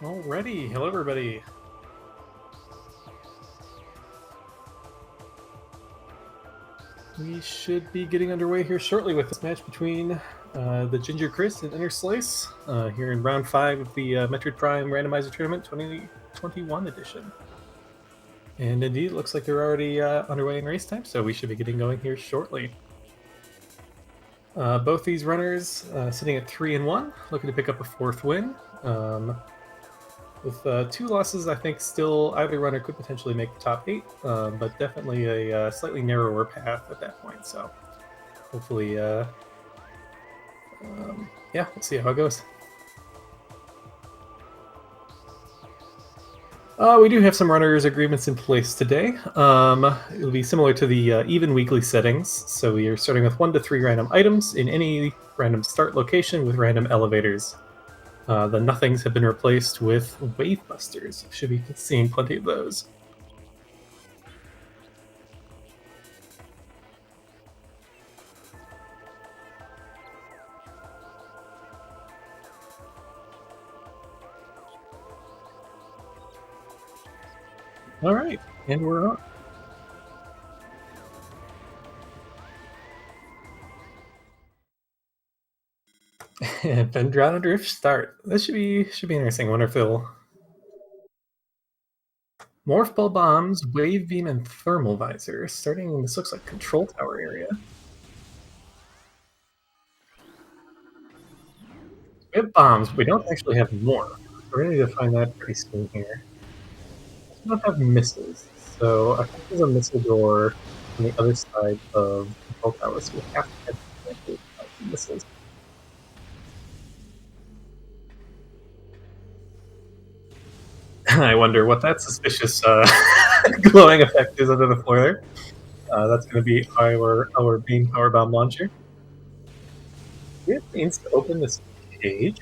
Alrighty, hello everybody. We should be getting underway here shortly with this match between TheGingerChris and Interslice here in round 5 of the Metroid Prime Randomizer Tournament 2021 edition. And indeed, it looks like they're already underway in race time, so we should be getting going here shortly. Both these runners sitting at 3-1, looking to pick up a 4th win. With 2 losses, I think still either runner could potentially make the top 8, but definitely a slightly narrower path at that point. So hopefully, yeah, we'll see how it goes. We do have some runners agreements in place today. It'll be similar to the even weekly settings. So we are starting with 1 to 3 random items in any random start location with random elevators. The nothings have been replaced with wave busters. Should be seeing plenty of those. All right, and we're on. Vendrana Drift start. This should be interesting. I wonder if they'll morph ball bombs, wave beam, and thermal visor. Starting, this looks like control tower area. We have bombs, but we don't actually have more. We're gonna need to find that pretty soon here. We don't have missiles, so I think there's a missile door on the other side of the control tower, so we have to head to the missiles. I wonder what that suspicious glowing effect is under the floor there. That's going to be our beam power bomb launcher. We have means to open this cage.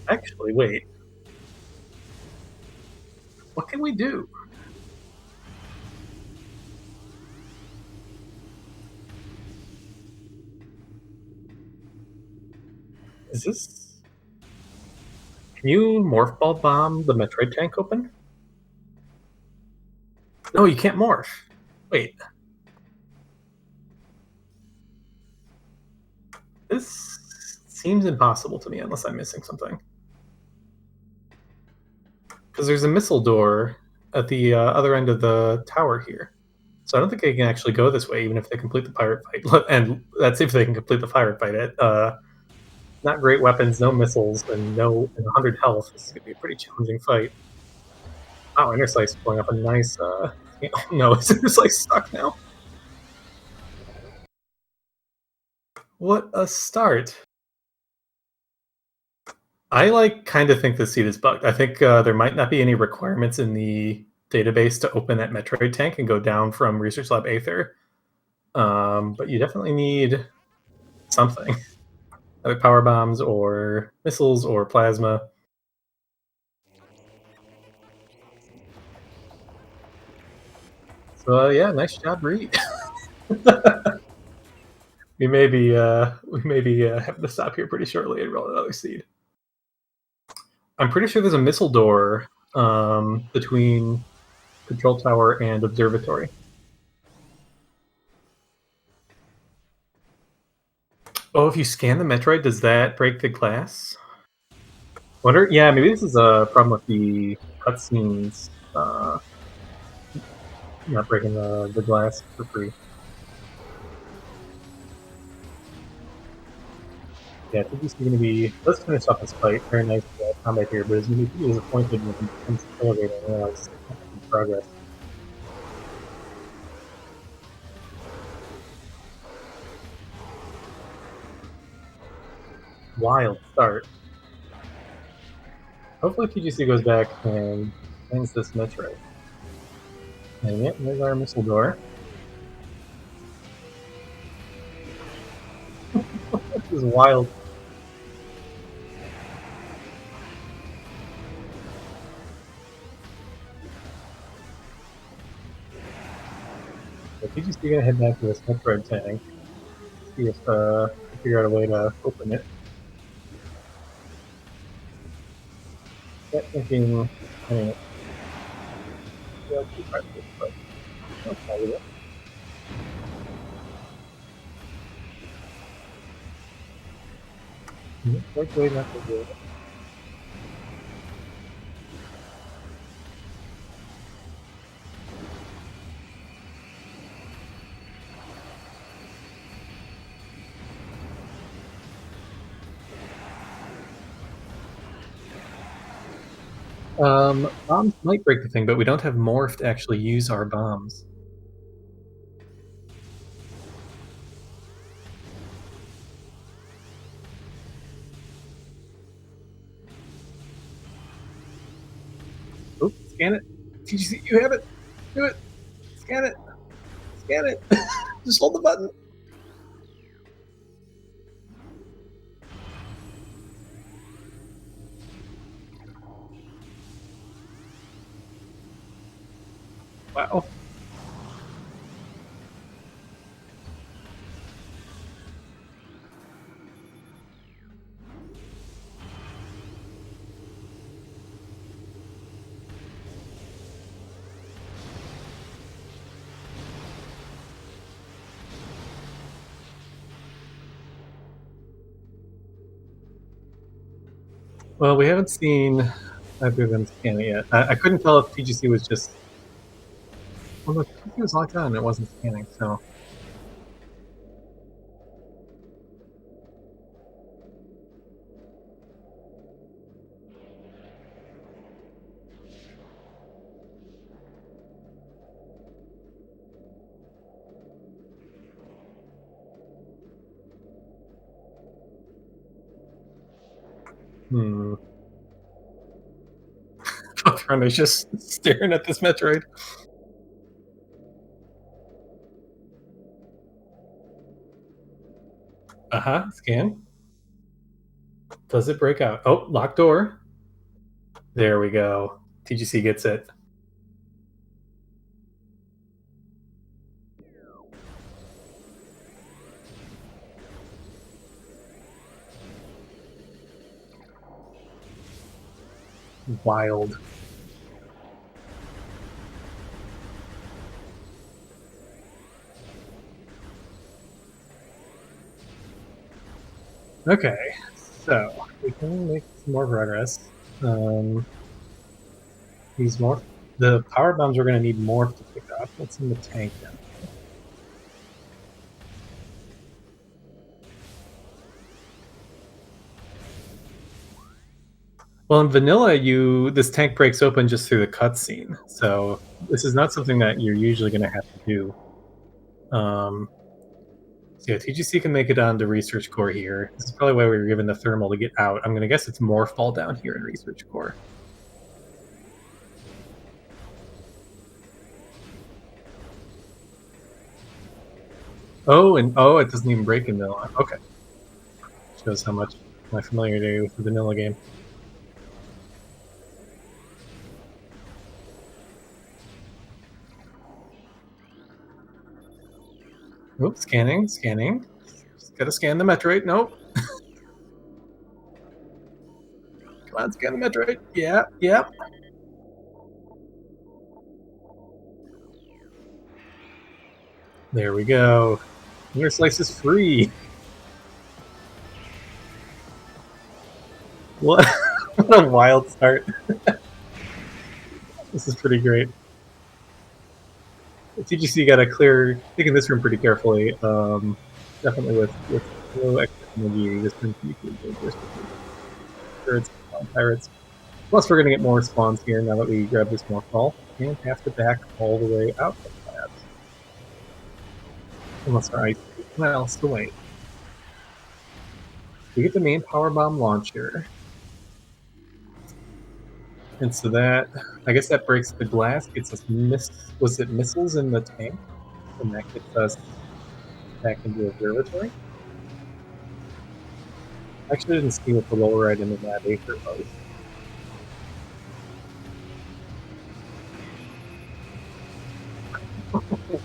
Actually, wait. What can we do? Is this? Can you morph ball bomb the Metroid tank open? No, you can't morph. Wait. This seems impossible to me unless I'm missing something. Because there's a missile door at the other end of the tower here. So I don't think they can actually go this way, even if they complete the pirate fight. And that's if they can complete the pirate fight. Not great weapons, no missiles, and 100 health. This is going to be a pretty challenging fight. Wow, Interslice pulling up a nice. Oh no, is Interslice stuck now? What a start! I kind of think this seed is bugged. I think there might not be any requirements in the database to open that Metroid tank and go down from Research Lab Aether. But you definitely need something. Either power bombs or missiles or plasma. So yeah, nice job, Reed. we may be having to stop here pretty shortly and roll another seed. I'm pretty sure there's a missile door between control tower and observatory. Oh, if you scan the Metroid, does that break the glass? Wonder. Yeah, maybe this is a problem with the cutscenes. Not breaking the glass for free. Yeah, I think he's going to be. Let's finish off this fight. Very nice combat here, but he's going to be disappointed when he comes to the elevator and realizes progress. Wild start. Hopefully, TGC goes back and ends this Metroid. And yep, there's our missile door. This is wild. So TGC gonna head back to this Metroid tank. See if figure out a way to open it. Yeah, thinking, I mean, yeah, keep right with it, but that's probably it. Likely not to do it. Bombs might break the thing, but we don't have morph to actually use our bombs. Oop, scan it. TGC, you have it. Do it. Scan it. Scan it. Just hold the button. Wow. Well, we haven't seen either of them scan it yet. I couldn't tell if TGC was just. Well, no, TGC was locked on and it wasn't scanning, so. Hmm. Rando's just staring at this Metroid. Scan. Does it break out? Oh, locked door. There we go. TGC gets it. Wild. Okay, so we can make some more progress. These more the power bombs we're going to need more to pick up. What's in the tank then? Well, in vanilla, this tank breaks open just through the cutscene, so this is not something that you're usually going to have to do. So yeah, TGC can make it on to research core here. This is probably why we were given the thermal to get out. I'm going to guess it's more fall down here in research core. Oh, and it doesn't even break in vanilla. Okay, shows how much my familiarity with the vanilla game. Oop, scanning. Just gotta scan the Metroid. Nope. Come on, scan the Metroid. Yeah. There we go. Interslice is free. What? What a wild start. This is pretty great. TGC got to taking this room pretty carefully. Definitely with low extra energy, this room can be pretty dangerous. Turrets, pirates. Plus, we're going to get more spawns here now that we grab this more fall and have to back all the way out of the labs. Unless our ice else to wait. We get the main power bomb launcher. And so that, I guess that breaks the glass, gets us was it missiles in the tank? And that gets us back into observatory. I actually didn't see what the lower right end of that acre was.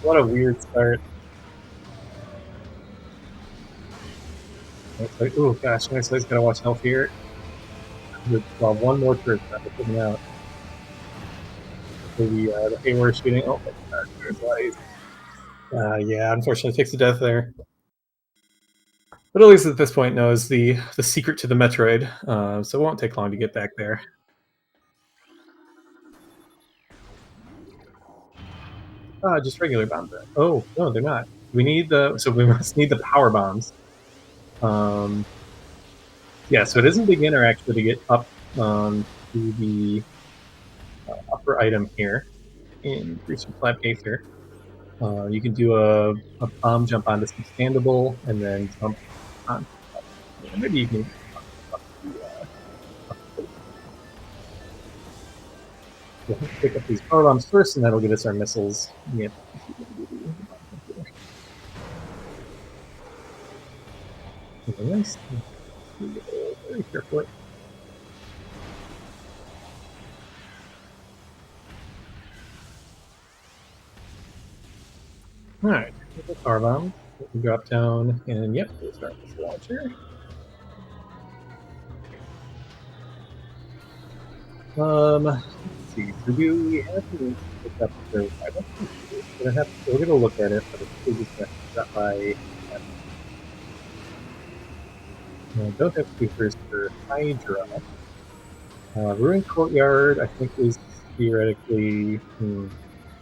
What a weird start. It's like, oh gosh, Nice gotta watch health here. Well, one more turret traffic coming out. The Hayward shooting. Oh my god, there's light. Yeah, unfortunately takes a death there. But at least at this point knows the secret to the Metroid, so it won't take long to get back there. Just regular bombs. Oh no, they're not. We need we must need the power bombs. Yeah, so it isn't beginner actually to get up to the upper item here in Research Lab Cave here. You can do a bomb jump onto some standable and then jump on. Maybe you can up we'll have to pick up these power bombs first, and that'll get us our missiles. Yeah. Nice. Very carefully. All right, the power bomb. We can drop down, and yep, we'll start with the launcher. Let's see. So do we have to pick up the? I don't think we're gonna have. We're gonna look at it, but it's just gonna drop by. Don't have to be first for Hydra. Ruined Courtyard, I think, is theoretically.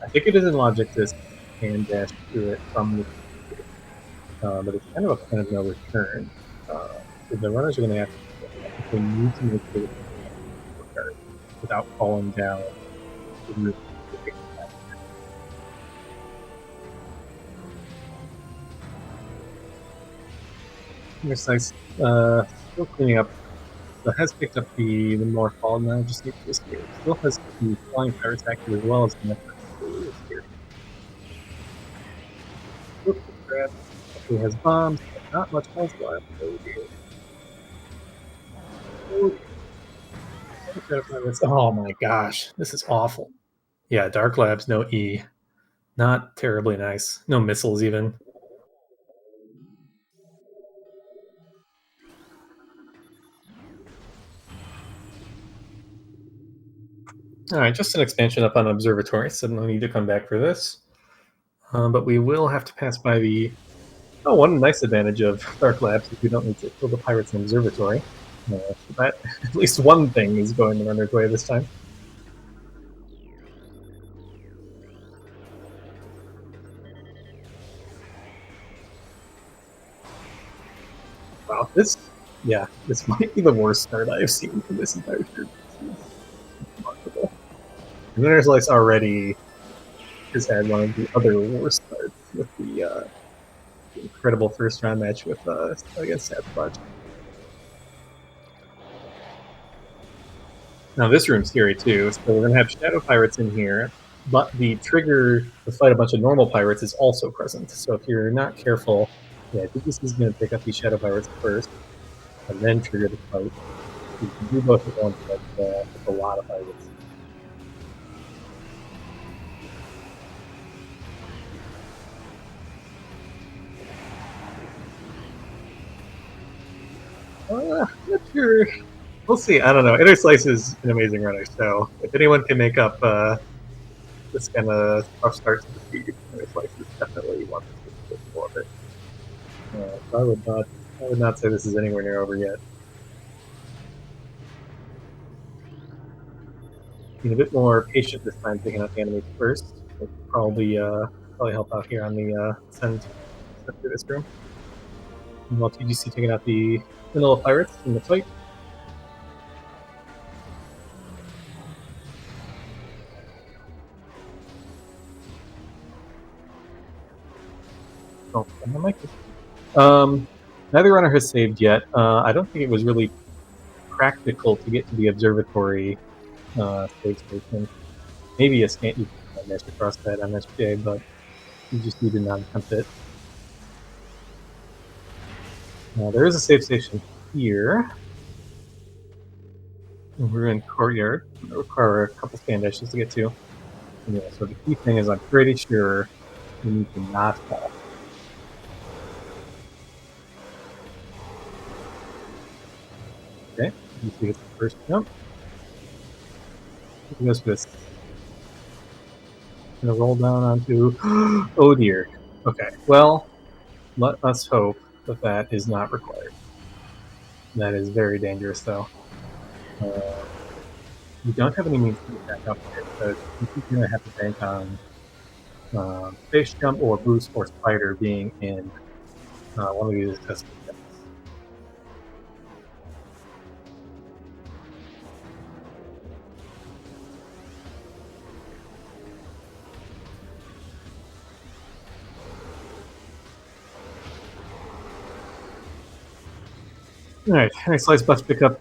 I think it is in logic to hand dash through it from the. But it's kind of a point of no return. So the runners are going to have to. They need to make sure that without falling down the roof. Interslice still cleaning up. So has picked up the more fall now. Just need to this here. Still has the flying pirates active as well as the Metroid here. He has bombs, but not much else left. Oh my gosh, this is awful. Yeah, Dark Labs, no E. Not terribly nice. No missiles even. All right, just an expansion up on Observatory, so no need to come back for this. But we will have to pass by the. Oh, one nice advantage of Dark Labs is we don't need to kill the pirates in Observatory. So that at least one thing is going the runner's way this time. Wow, this might be the worst start I've seen for this entire series. Remarkable. And Interslice already has had one of the other worst starts with the incredible first round match with against Sasquatch. Now this room's scary too, so we're gonna have Shadow Pirates in here, but the trigger to fight a bunch of normal pirates is also present. So if you're not careful, yeah, I think this is gonna pick up these Shadow Pirates first, and then trigger the fight. You can do both at once, but it's a lot of pirates. Not sure. We'll see. I don't know. Interslice is an amazing runner, so if anyone can make up this kind of rough start to the speed, Interslice is definitely one that's more of it. So I would not say this is anywhere near over yet. Being a bit more patient this time, taking out the enemies first. It probably help out here on the send through this room. While TGC taking out the vanilla pirates in the fight. Oh, my mic is. Neither runner has saved yet. I don't think it was really practical to get to the observatory save station. Maybe a scan you can dash across that MSJ, but you just need to not attempt it. There is a save station here. We're in Courtyard. It'll require a couple scan dashes to get to. Yeah, so the key thing is I'm pretty sure you need to not fall. Okay, You see, it's the first jump. He goes for this. Gonna roll down onto. Oh dear. Okay. Well, let us hope that that is not required. That is very dangerous, though. You don't have any means to get back up here, so I think you're gonna have to bank on space jump or boost or spider being in one of these accessible jumps. All right, Interslice must pick up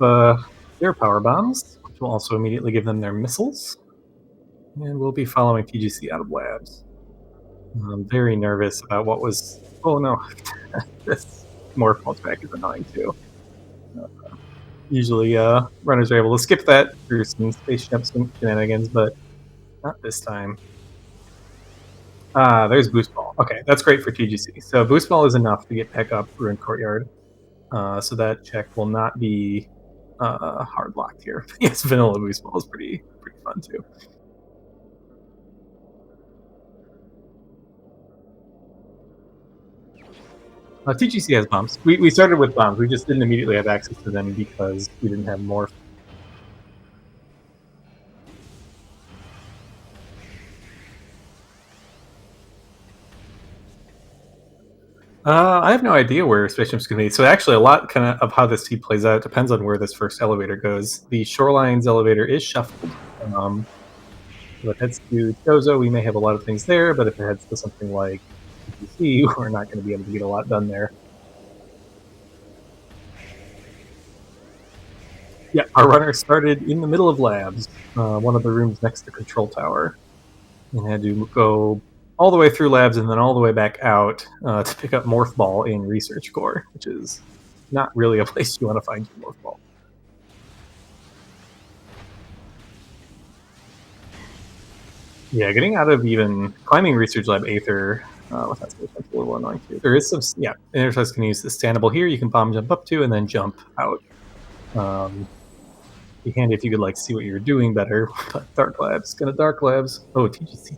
their power bombs, which will also immediately give them their missiles, and we'll be following TGC out of labs. I'm very nervous about what was. Oh no, this morph multipack is annoying too. Usually, runners are able to skip that through some space jump shenanigans, but not this time. There's Boost Ball. Okay, that's great for TGC. So Boost Ball is enough to get back up Ruined Courtyard. So that check will not be hard locked here. Yes, Vanilla Boost Ball is pretty fun too. TGC has bombs. We started with bombs. We just didn't immediately have access to them because we didn't have more. I have no idea where spaceships can be. So actually, a lot kind of how this seed plays out depends on where this first elevator goes. The Shorelines elevator is shuffled. If it heads to Chozo, we may have a lot of things there, but if it heads to something like PC, we're not going to be able to get a lot done there. Yeah, our runner started in the middle of labs, one of the rooms next to Control Tower, and had to go all the way through labs and then all the way back out to pick up Morph Ball in Research Core, which is not really a place you want to find your Morph Ball. Yeah, getting out of even climbing Research Lab Aether without space jump's a little annoying too. There is some, yeah, Interslice can use the standable here. You can bomb jump up to and then jump out. Be handy if you could like see what you're doing better. But Dark Labs, gonna Dark Labs. Oh, TGC.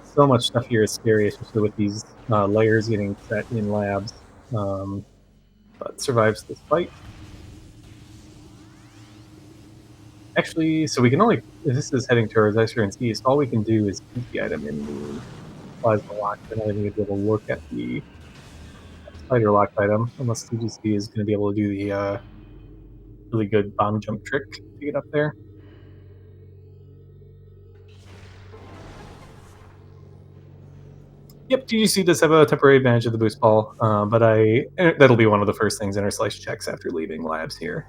So much stuff here is scary, especially with these layers getting set in labs. But survives this fight. Actually, so we can only, if this is heading towards Iceran's East, all we can do is keep the item in the plasma lock. We're not even going to be able to look at the spider locked item, unless TGC is going to be able to do the really good bomb jump trick to get up there. Yep, TGC does have a temporary advantage of the boost ball, but that'll be one of the first things Interslice checks after leaving labs here.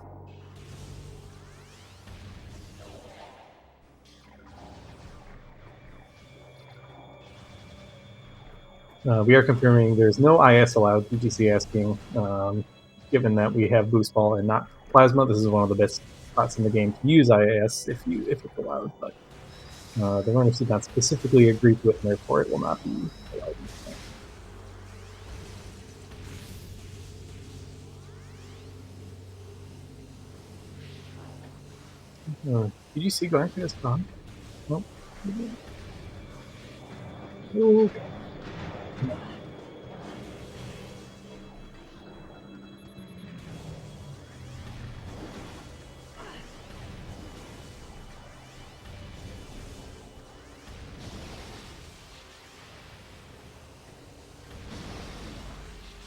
We are confirming there's no IS allowed, TGC asking. Given that we have boost ball and not plasma, this is one of the best spots in the game to use IS if it's allowed, but the runners did not specifically agree to it, and therefore it will not be allowed. Did you see going through this pond? Nope. Okay.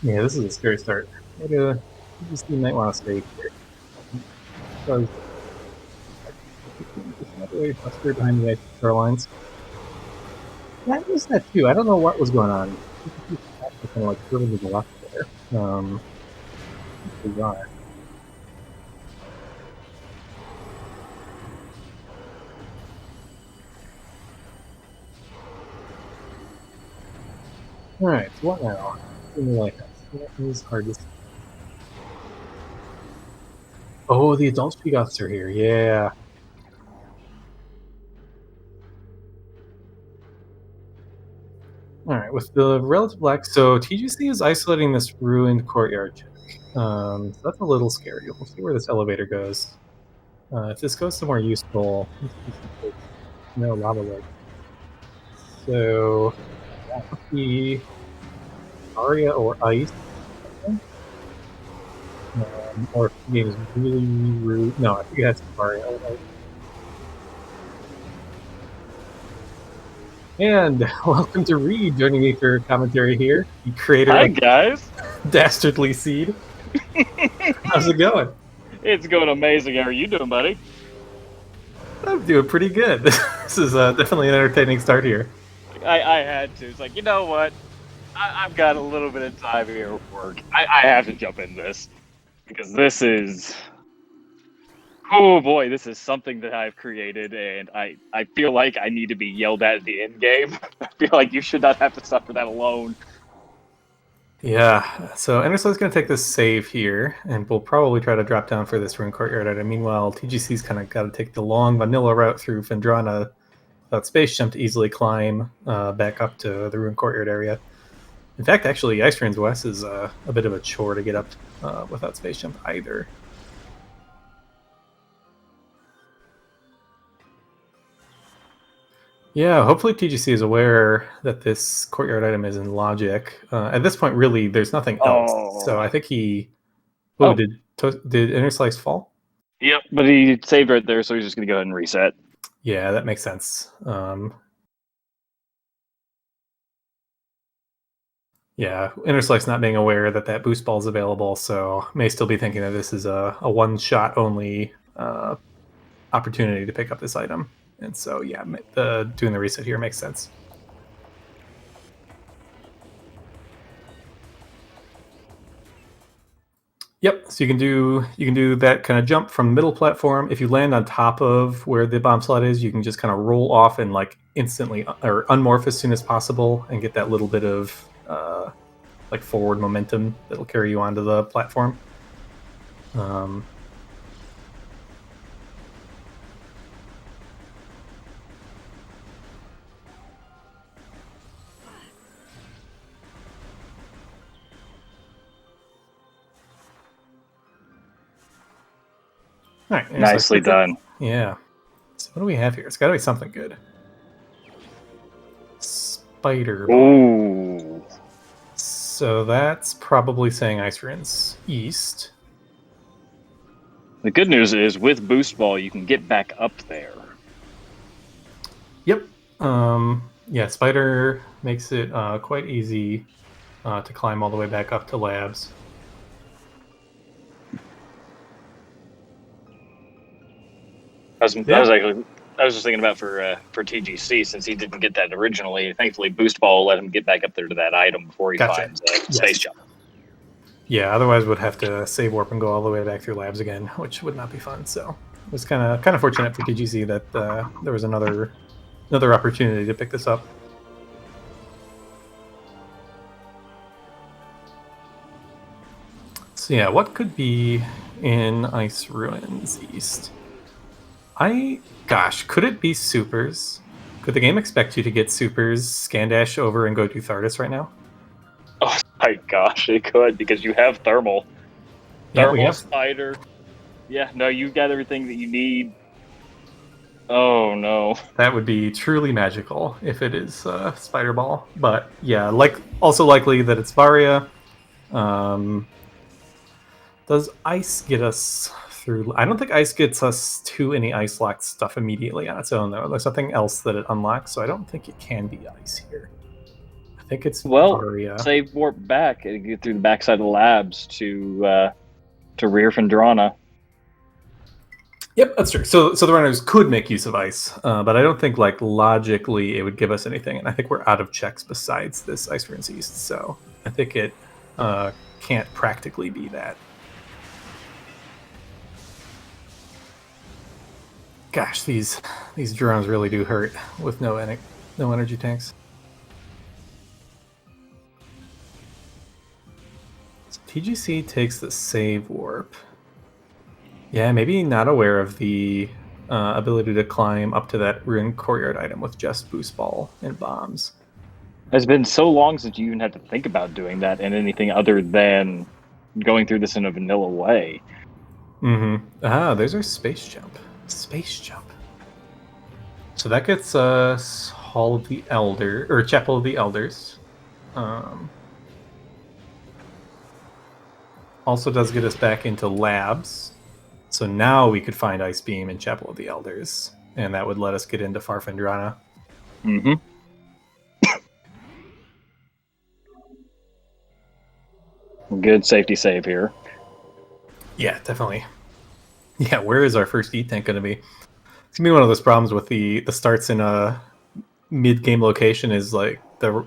Yeah, this is a scary start. Maybe you just might want to stay here. Because not really frustrated behind the shorelines. That was that too. I don't know what was going on. Kind of like really to the left there. Bizarre. All right, so what now? Like that is hard to see. Oh, the adult speed officer here. Yeah. All right. with the relative lack, so TGC is isolating this ruined courtyard check. So that's a little scary. We'll see where this elevator goes. If this goes somewhere useful, let's see some quick, no lava leg. So that would be Aria or Ice, or if the game is really rude. No, I think it has to be Aria or Ice. And welcome to Reed joining me for commentary here, the creator Hi, of guys. Dastardly Seed. How's it going? It's going amazing. How are you doing, buddy? I'm doing pretty good. This is definitely an entertaining start here. I had to. It's like, you know what? I've got a little bit of time here at work. I have to jump in this because this is. Oh boy, this is something that I've created, and I feel like I need to be yelled at the end game. I feel like you should not have to suffer that alone. Yeah, so Interslice is going to take this save here, and we'll probably try to drop down for this ruined courtyard item. Meanwhile, TGC's kind of got to take the long vanilla route through Phendrana without space jump to easily climb back up to the ruined courtyard area. In fact, actually, Ice Trains West is a bit of a chore to get up without space jump either. Yeah, hopefully TGC is aware that this courtyard item is in logic. At this point, really, there's nothing else. So I think he... Oh, did Interslice fall? Yep, but he saved right there, so he's just going to go ahead and reset. Yeah, that makes sense. Yeah, Interslice not being aware that that boost ball is available, so may still be thinking that this is a one-shot only opportunity to pick up this item. And so, yeah, doing the reset here makes sense. Yep, so you can do that kind of jump from the middle platform. If you land on top of where the bomb slot is, you can just kind of roll off and like instantly or unmorph as soon as possible and get that little bit of like forward momentum that'll carry you onto the platform. All right, Nicely done. Yeah. So what do we have here? It's got to be something good. Spider ball. Ooh. So that's probably saying Ice Ruins East. The good news is, with Boost Ball, you can get back up there. Yep. Yeah, Spider makes it quite easy to climb all the way back up to labs. I was just thinking about for TGC, since he didn't get that originally. Thankfully, Boost Ball will let him get back up there to that item before he finds Space Jump. Yeah, otherwise would have to save warp and go all the way back through labs again, which would not be fun. So it was kind of fortunate for TGC that there was another opportunity to pick this up. So yeah, what could be in Ice Ruins East? Could it be supers? Could the game expect you to get supers, scan dash over, and go do Thardus right now? Oh my gosh, it could, because you have thermal. Yeah, thermal, spider. Yeah, no, you've got everything that you need. Oh no. That would be truly magical if it is Spider Ball. But yeah, also likely that it's Varia. Does Ice get us through? I don't think Ice gets us to any Ice locked stuff immediately on its own, though. There's something else that it unlocks, so I don't think it can be Ice here. I think it's Varia. Save warp back and get through the backside of the labs to rear Phendrana. Yep, that's true. So the runners could make use of Ice, but I don't think like logically it would give us anything, and I think we're out of checks besides this Ice Ruins East, so I think it can't practically be that. Gosh, these drones really do hurt with no energy tanks. So TGC takes the save warp. Yeah, maybe not aware of the ability to climb up to that ruined courtyard item with just boost ball and bombs. It's been so long since you even had to think about doing that in anything other than going through this in a vanilla way. Mm-hmm. Ah, there's our space jump. Space jump. So that gets us Hall of the Elder, or Chapel of the Elders. Um, also does get us back into labs. So now we could find Ice Beam in Chapel of the Elders, and that would let us get into Farfandrana. Mm-hmm. Good safety save here. Yeah, definitely. Yeah, where is our first E-Tank going to be? It's going to be one of those problems with the starts in a mid-game location is like the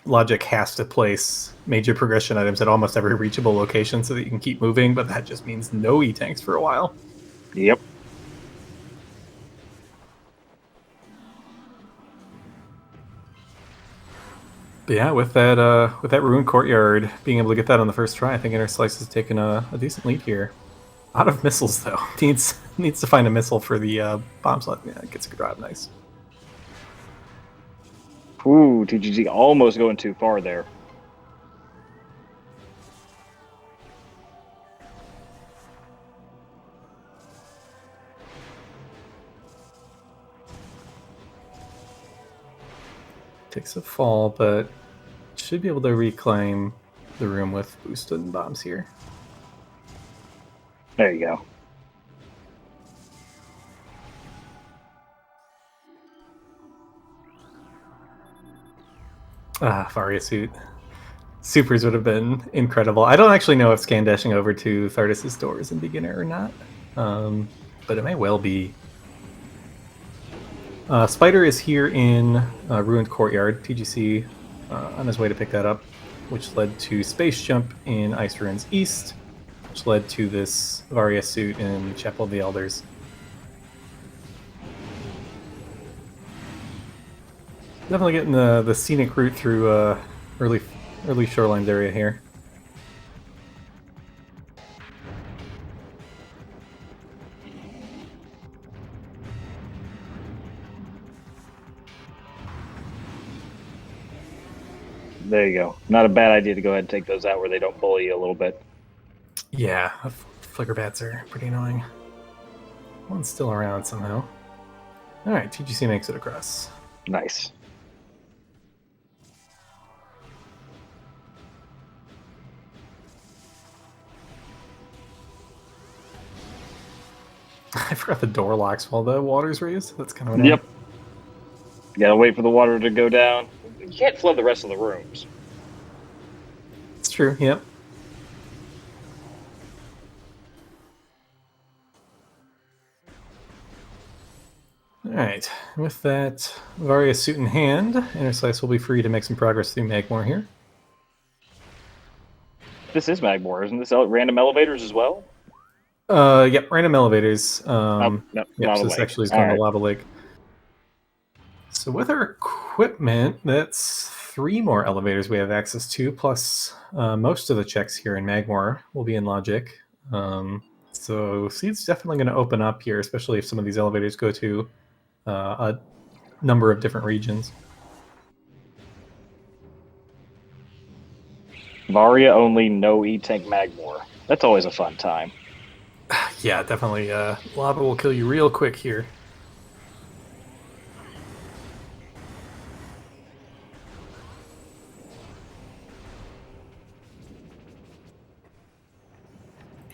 logic has to place major progression items at almost every reachable location so that you can keep moving, but that just means no E-Tanks for a while. Yep. But yeah, with that ruined courtyard, being able to get that on the first try, I think Interslice has taken a decent lead here. Out of missiles though, needs to find a missile for the bomb slot. Yeah, it gets a good drop, nice. Ooh, TGG almost going too far there. Takes a fall, but should be able to reclaim the room with boosted bombs here. There you go. Ah, Varia suit. Supers would have been incredible. I don't actually know if scan dashing over to Thardis's door is in beginner or not, but it may well be. Spider is here in Ruined Courtyard, TGC, on his way to pick that up, which led to Space Jump in Ice Ruins East, which led to this Varia suit in Chapel of the Elders. Definitely getting the scenic route through early shorelines area here. There you go. Not a bad idea to go ahead and take those out where they don't bully you a little bit. Yeah, flicker bats are pretty annoying. One's still around somehow. Alright, TGC makes it across. Nice. I forgot the door locks while the water's raised. That's kind of annoying. Yep. You gotta wait for the water to go down. You can't flood the rest of the rooms. It's true, yep. Alright, with that Varia suit in hand, Interslice will be free to make some progress through Magmoor here. This is Magmoor, isn't this random elevators as well? Yep, random elevators. No, Yep, so this lake. actually is going to Lava Lake. So with our equipment, that's 3 more elevators we have access to, plus most of the checks here in Magmoor will be in Logic. So Seed's definitely going to open up here, especially if some of these elevators go to a number of different regions. Varia only, no E-Tank Magmoor. That's always a fun time. Yeah, definitely. Lava will kill you real quick here.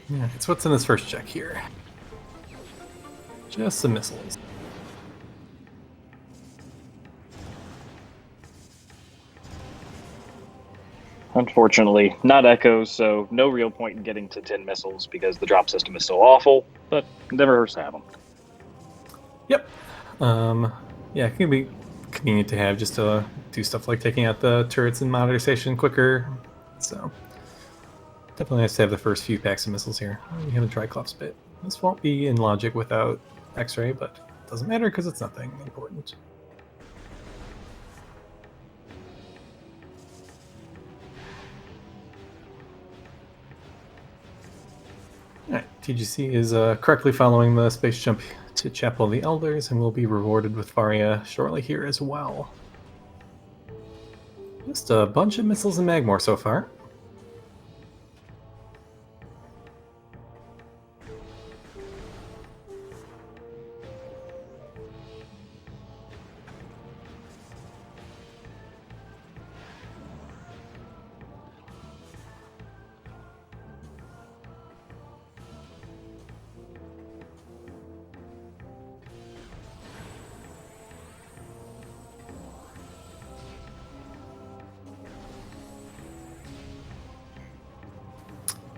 Yeah, it's what's in this first check here. Just some missiles. Unfortunately, not echoes, so no real point in getting to 10 missiles because the drop system is so awful, but never hurts to have them. Yep. Yeah, it can be convenient to have just to do stuff like taking out the turrets and monitor station quicker. So definitely nice to have the first few packs of missiles here. We have a Triclops bit. This won't be in Logic without X-Ray, but it doesn't matter because it's nothing important. Alright, TGC is correctly following the space jump to Chapel of the Elders, and will be rewarded with Varia shortly here as well. Just a bunch of missiles and magmoor so far.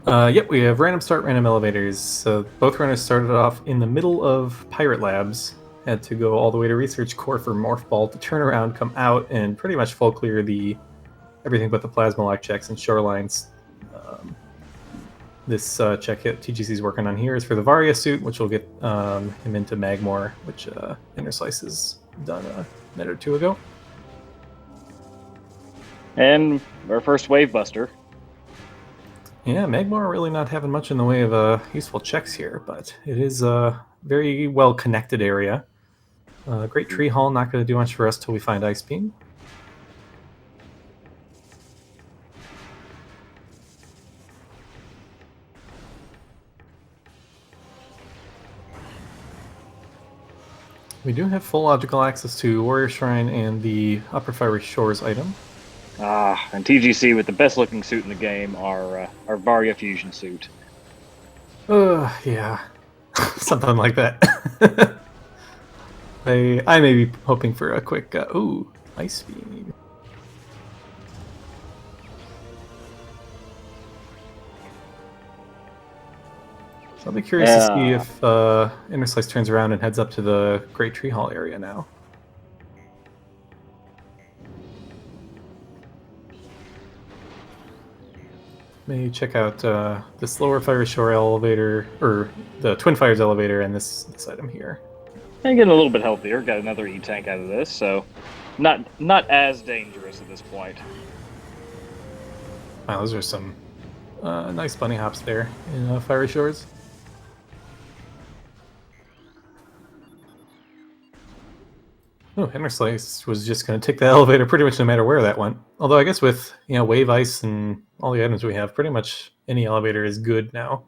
Yep, we have random start, random elevators. So both runners started off in the middle of Pirate Labs. Had to go all the way to Research Core for Morph Ball to turn around, come out, and pretty much full clear the everything but the plasma lock checks and shorelines. This check hit TGC's working on here is for the Varia suit, which will get him into Magmoor, which Interslice has done a minute or two ago. And our first wave buster. Yeah, Magmoor really not having much in the way of useful checks here, but it is a very well connected area. Great Tree Hall, not going to do much for us till we find Ice Beam. We do have full logical access to Warrior Shrine and the Upper Fiery Shores item. And TGC with the best looking suit in the game, our Varia fusion suit. Yeah. Something like that. I may be hoping for a quick, Ice Beam. So I'll be curious to see if Interslice turns around and heads up to the Great Tree Hall area now. May check out this lower Fire Shore elevator, or the Twin Fires elevator, and this item here. And getting a little bit healthier. Got another E-tank out of this, so not as dangerous at this point. Wow, those are some nice bunny hops there in Fiery Shores. Oh, Interslice was just going to take the elevator pretty much no matter where that went. Although I guess with Wave Ice and all the items we have, pretty much any elevator is good now.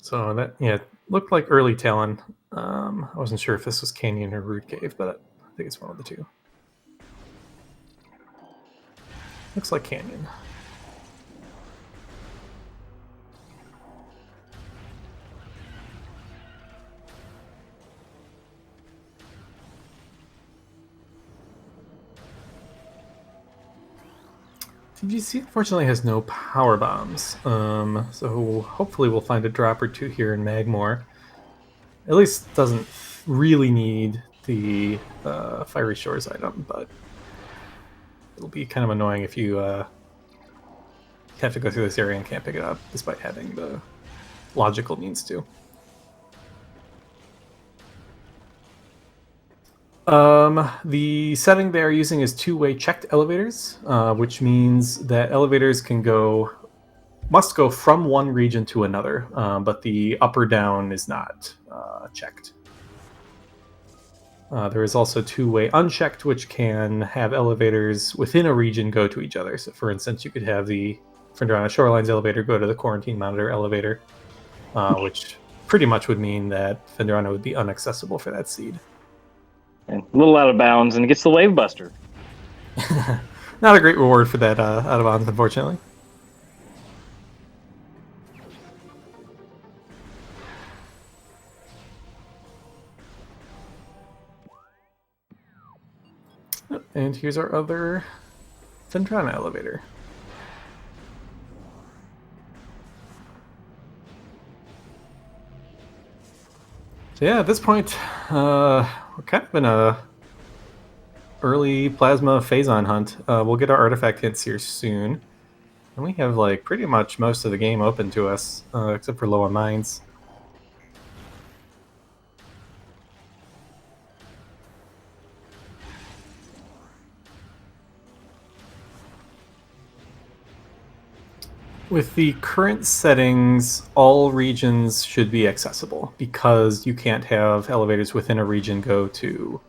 So that looked like early Talon. I wasn't sure if this was Canyon or Root Cave, but I think it's one of the two. Looks like Canyon. TGC unfortunately has no power bombs, so hopefully we'll find a drop or two here in Magmoor. At least doesn't really need the Fiery Shores item, but it'll be kind of annoying if you have to go through this area and can't pick it up, despite having the logical means to. The setting they are using is two-way checked elevators, which means that elevators must go from one region to another, but the up or down is not checked. There is also two-way unchecked, which can have elevators within a region go to each other. So, for instance, you could have the Fendrana Shorelines elevator go to the Quarantine Monitor elevator, which pretty much would mean that Fendrana would be inaccessible for that seed. And a little out of bounds, and gets the wave buster. Not a great reward for that out of bounds, unfortunately. And here's our other Fendrana elevator. So yeah, at this point, we're kind of in a early plasma phazon hunt. We'll get our artifact hits here soon. And we have pretty much most of the game open to us, except for low on mines. With the current settings, all regions should be accessible because you can't have elevators within a region go to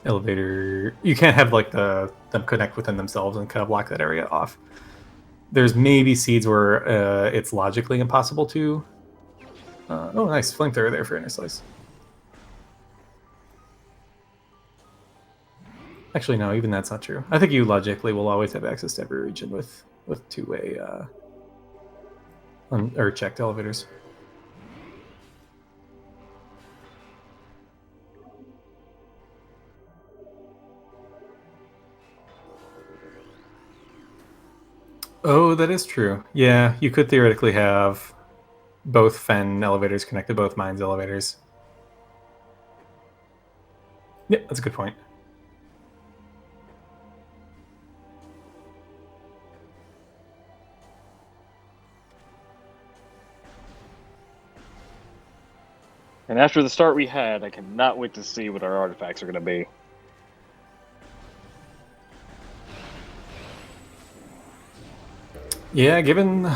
elevator. You can't have like them connect within themselves and kind of block that area off. There's maybe seeds where it's logically impossible to. Oh, nice flamethrower there for Interslice. Actually, no, even that's not true. I think you logically will always have access to every region with two-way or checked elevators. Oh, that is true. Yeah, you could theoretically have both Fen elevators connect to both Mines elevators. Yeah, that's a good point. And after the start we had, I cannot wait to see what our artifacts are going to be. Yeah, given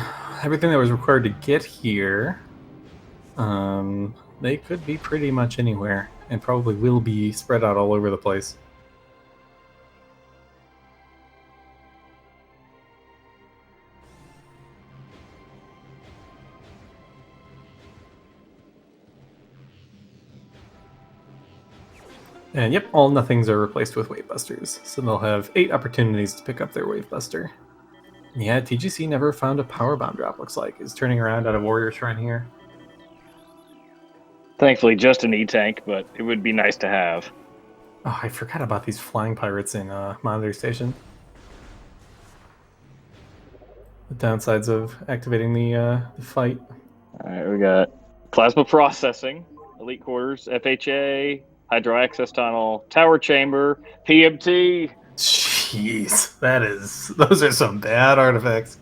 everything that was required to get here, they could be pretty much anywhere, and probably will be spread out all over the place. And yep, all nothings are replaced with Wave Busters, so they'll have 8 opportunities to pick up their Wave Buster. Yeah, TGC never found a Power Bomb drop, looks like. Is turning around at a Warrior Shrine here. Thankfully, just an E-Tank, but it would be nice to have. Oh, I forgot about these flying pirates in Monitor Station. The downsides of activating the fight. Alright, we got Plasma Processing, Elite Quarters, FHA, Hydro Access Tunnel, Tower Chamber, PMT. Jeez, those are some bad artifacts.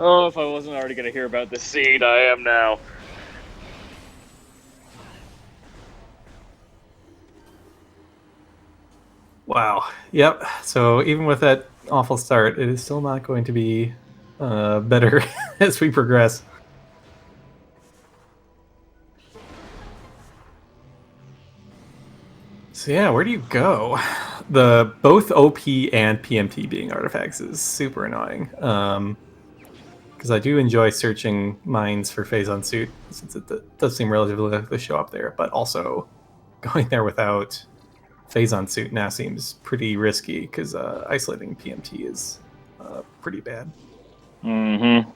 Oh, if I wasn't already going to hear about this seed, I am now. Wow. Yep. So even with that awful start, it is still not going to be better as we progress. So yeah, where do you go? The both OP and PMT being artifacts is super annoying. Because I do enjoy searching mines for Phazon Suit, since it does seem relatively likely to show up there, but also going there without Phazon Suit now seems pretty risky, because isolating PMT is pretty bad. Mm-hmm.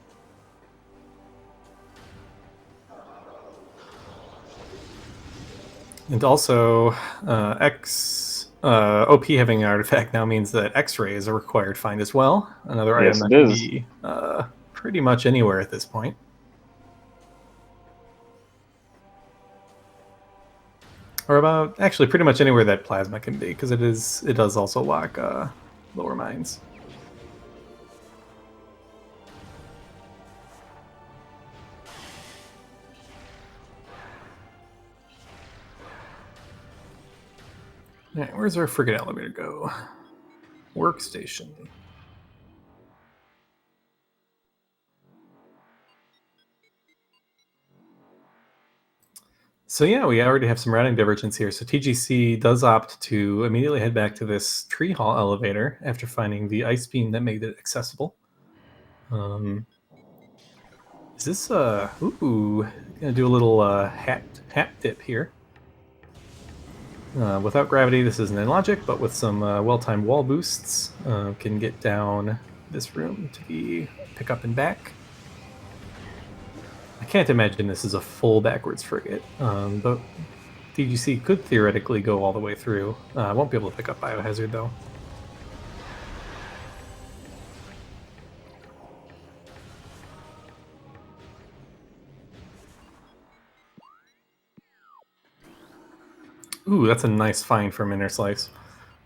And also, OP having an artifact now means that X-ray is a required find as well. Another item Yes, that it can is. be pretty much anywhere at this point. Or about actually pretty much anywhere that plasma can be, because it does also lock lower mines. All right, where's our frigate elevator go? Workstation. So yeah, we already have some routing divergence here. So TGC does opt to immediately head back to this tree hall elevator after finding the ice beam that made it accessible. Is this ooh, gonna do a little hat dip here. Without gravity, this isn't in logic, but with some well-timed wall boosts, can get down this room to the pick up and back. I can't imagine this is a full backwards frigate, but TGC could theoretically go all the way through. Won't be able to pick up Biohazard, though. Ooh, that's a nice find from Interslice.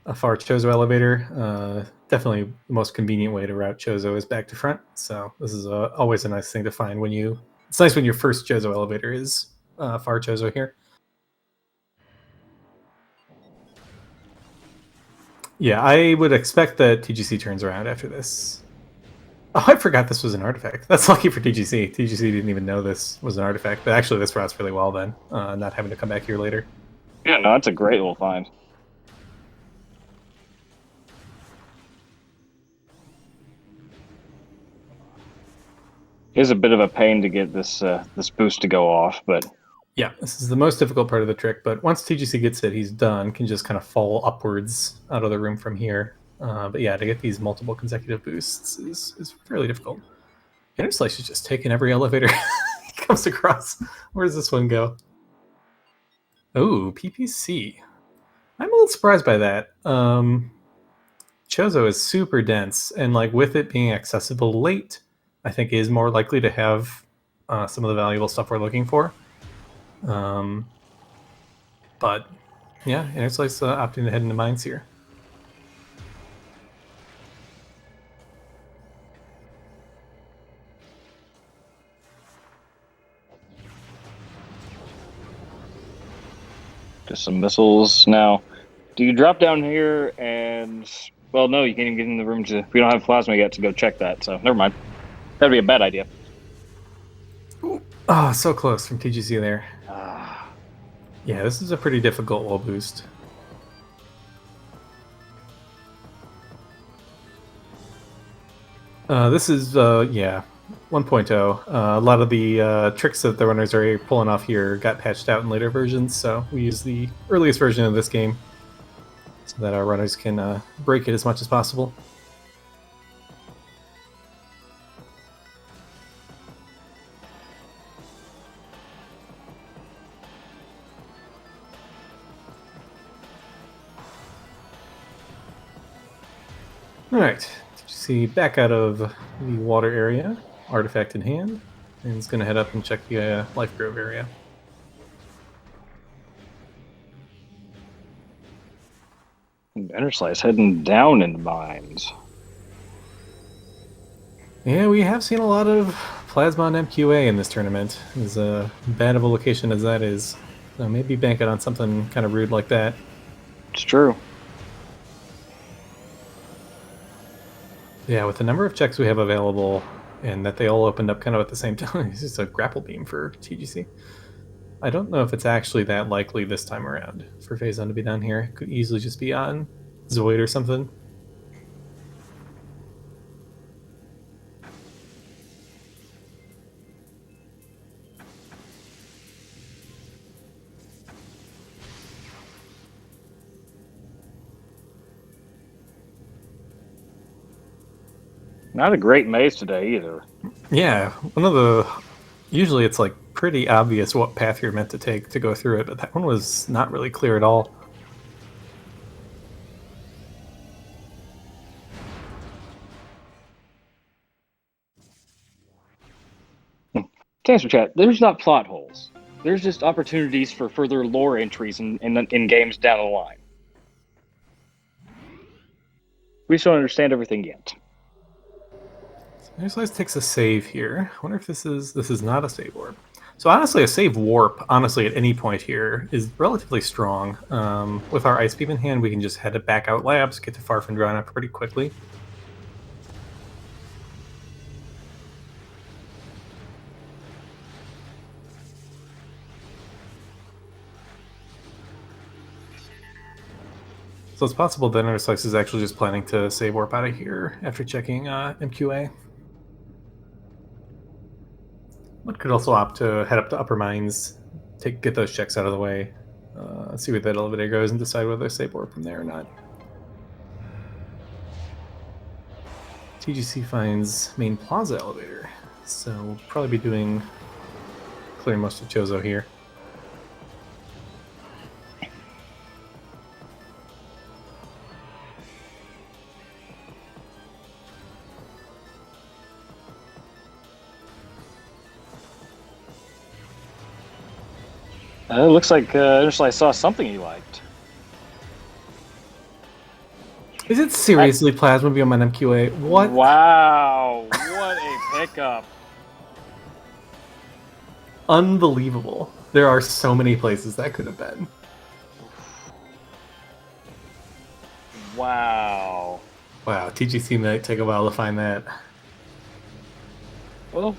A far Chozo elevator. Definitely the most convenient way to route Chozo is back to front. So this is always a nice thing to find when you. It's nice when your first Chozo elevator is far Chozo here. Yeah, I would expect that TGC turns around after this. Oh, I forgot this was an artifact. That's lucky for TGC. TGC didn't even know this was an artifact. But actually, this routes really well then, not having to come back here later. Yeah, no, that's a great little find. It is a bit of a pain to get this this boost to go off, but yeah, this is the most difficult part of the trick. But once TGC gets it, he's done. Can just kind of fall upwards out of the room from here. But yeah, to get these multiple consecutive boosts is fairly difficult. Interslice is just taking every elevator he comes across. Where does this one go? Oh, PPC. I'm a little surprised by that. Chozo is super dense, and like with it being accessible late, I think is more likely to have some of the valuable stuff we're looking for. But yeah, Interslice opting to head into mines here. just some missiles. Now, do you drop down here and... Well, no, you can't even get in the room to... We don't have plasma yet to go check that, so never mind. That'd be a bad idea. Ooh. Oh, so close from TGC there. Yeah, this is a pretty difficult wall boost. This is, yeah, 1.0. A lot of the tricks that the runners are pulling off here got patched out in later versions, so we use the earliest version of this game so that our runners can break it as much as possible. Alright, see back out of the water area, artifact in hand, and it's going to head up and check the life grove area. Interslice heading down in the mines. Yeah, we have seen a lot of Plasma and MQA in this tournament, as bad of a location as that is. So maybe bank it on something kind of rude like that. It's true. Yeah, with the number of checks we have available, and that they all opened up kind of at the same time, it's just a grapple beam for TGC. I don't know if it's actually that likely this time around for Phazon to be down here. It could easily just be on Zoid or something. Not a great maze today either. Yeah, one of the... Usually it's like pretty obvious what path you're meant to take to go through it, but that one was not really clear at all. Thanks for chat. There's not plot holes. There's just opportunities for further lore entries in games down the line. We just don't understand everything yet. Interslice takes a save here. I wonder if this is not a save warp. So honestly, a save warp, honestly, at any point here is relatively strong. With our ice beam in hand, we can just head back out labs, get to Farfendrana pretty quickly. So it's possible that Interslice is actually just planning to save warp out of here after checking MQA. One could also opt to head up to upper mines, get those checks out of the way, see where that elevator goes, and decide whether to save warp from there or not. TGC finds main plaza elevator, so we'll probably be doing clearing most of Chozo here. It looks like Interslice saw something he liked. Is it seriously Plasma Beam on MQA? What? Wow, what a pickup. Unbelievable. There are so many places that could have been. Wow. Wow, TGC might take a while to find that. Well,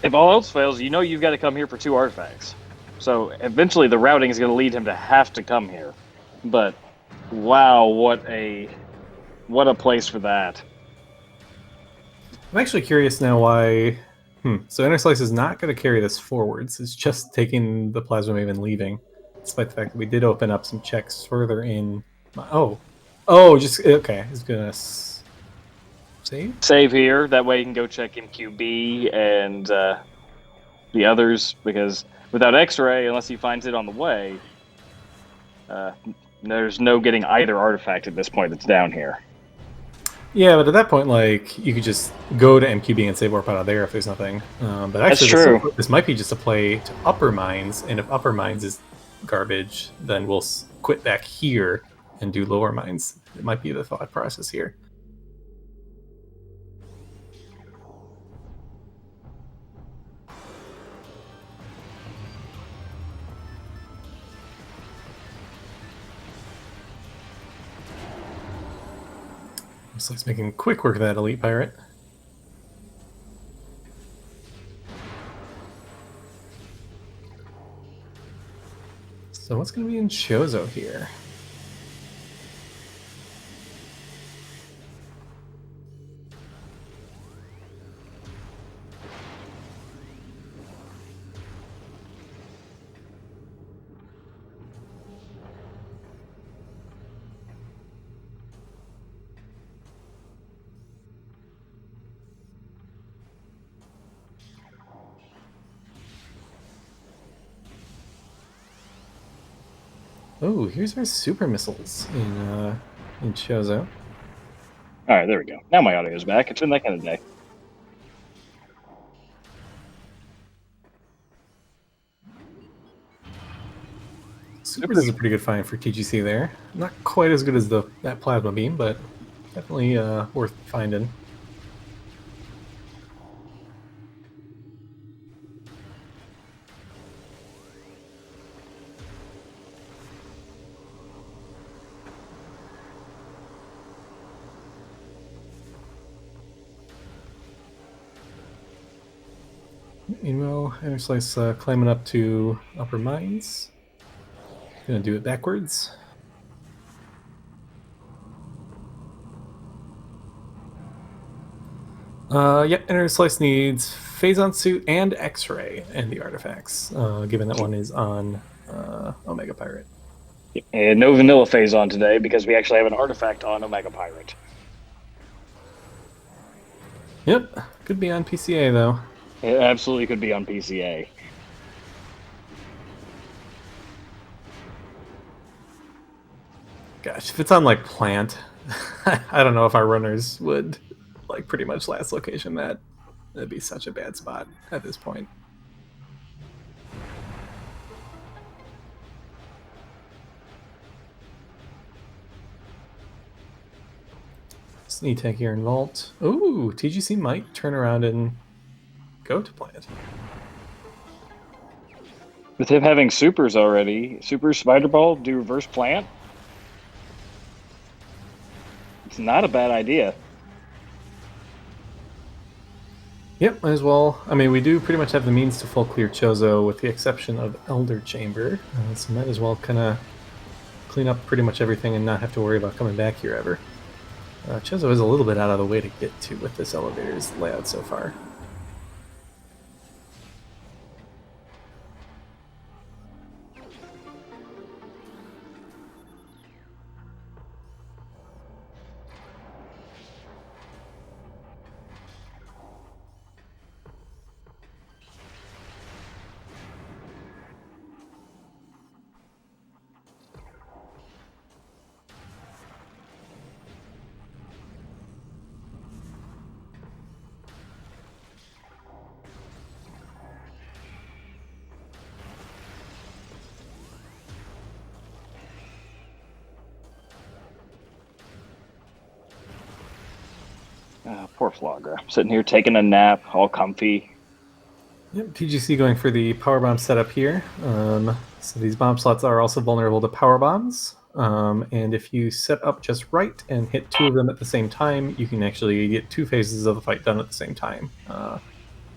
if all else fails, you know you've got to come here for 2 artifacts. So eventually the routing is going to lead him to have to come here. But wow, what a place for that. I'm actually curious now why. So Interslice is not going to carry this forwards. It's just taking the Plasma Wave and leaving, despite the fact that we did open up some checks further in. Just okay. He's gonna save. Save here. That way you can go check MQB and the others, because without X-ray, unless he finds it on the way, there's no getting either artifact at this point that's down here. Yeah, but at that point, like, you could just go to MQB and save warp out of there if there's nothing. But actually, That's true. This might be just a play to Upper Mines, and if Upper Mines is garbage, then we'll quit back here and do Lower Mines. It might be the thought process here. Looks like it's making quick work of that Elite Pirate. So what's going to be in Chozo here? Oh, here's our super missiles in Chozo. All right, there we go. Now my audio's back. It's been that kind of day. Supers is a pretty good find for TGC there. Not quite as good as that Plasma Beam, but definitely worth finding. Meanwhile, Interslice climbing up to Upper Mines. Gonna do it backwards. Interslice needs Phazon Suit and X-Ray and the artifacts, given that one is on Omega Pirate. And no vanilla phase on today because we actually have an artifact on Omega Pirate. Yep, could be on PCA though. It absolutely could be on PCA. Gosh, if it's on like Plant, I don't know if our runners would like pretty much last location that. That'd be such a bad spot at this point. Sneak Tech here in Vault. Ooh, TGC might turn around and go to Plant. With him having supers already, Super Spider Ball, do reverse plant? It's not a bad idea. Yep, might as well. I mean, we do pretty much have the means to full clear Chozo with the exception of Elder Chamber. So might as well kind of clean up pretty much everything and not have to worry about coming back here ever. Chozo is a little bit out of the way to get to with this elevator's layout so far. Poor Flagra. Sitting here taking a nap, all comfy. Yep, TGC going for the power bomb setup here. So these bomb slots are also vulnerable to power bombs. And if you set up just right and hit 2 of them at the same time, you can actually get 2 phases of the fight done at the same time.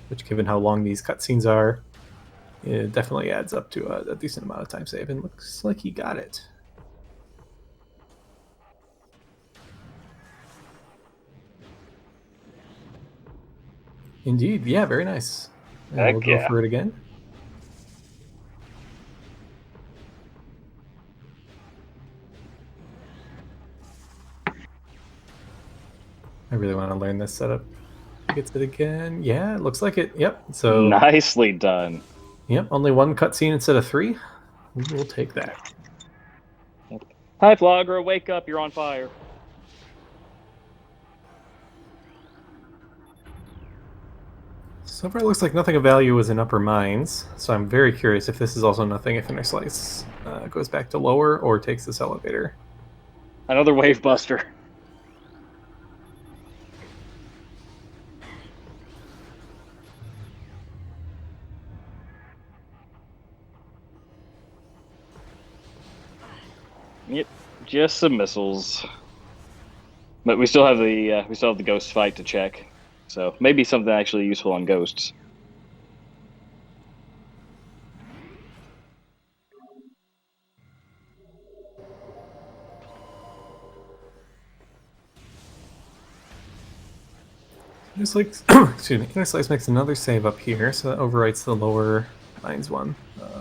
which, given how long these cutscenes are, it definitely adds up to a decent amount of time save, and looks like he got it. Indeed, yeah, very nice. And we'll Heck go yeah. for it again. I really want to learn this setup. Gets it again. Yeah, it looks like it. Yep. So, Nicely done. yep, only one cutscene instead of 3. We will take that. Hi, Vlogger, wake up, you're on fire. So far, it looks like nothing of value was in upper mines, so I'm very curious if this is also nothing if Interslice goes back to lower or takes this elevator. Another wave buster. Yep, just some missiles. But we still have the ghost fight to check. So maybe something actually useful on ghosts. Just like, excuse me, Interslice makes another save up here, so that overwrites the lower mines one.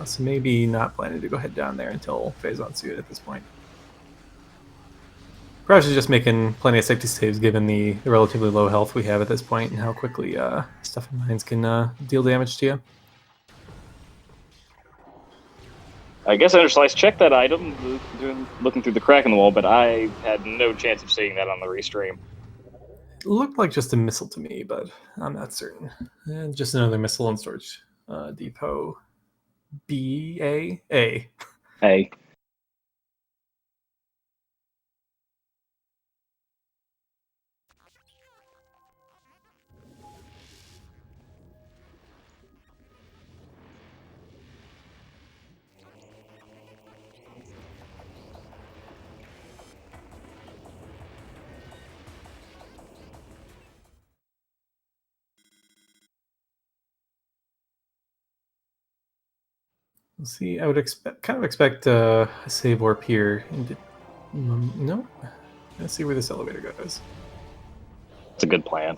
So maybe not planning to go head down there until phase on suit at this point. Perhaps just making plenty of safety saves given the relatively low health we have at this point and how quickly stuff in mines can deal damage to you. I guess Interslice checked that item, looking through the crack in the wall, but I had no chance of seeing that on the restream. It looked like just a missile to me, but I'm not certain. And just another missile and storage depot. B-A-A. Hey. We'll see. I would expect a save warp here. No. Let's see where this elevator goes. It's a good plan.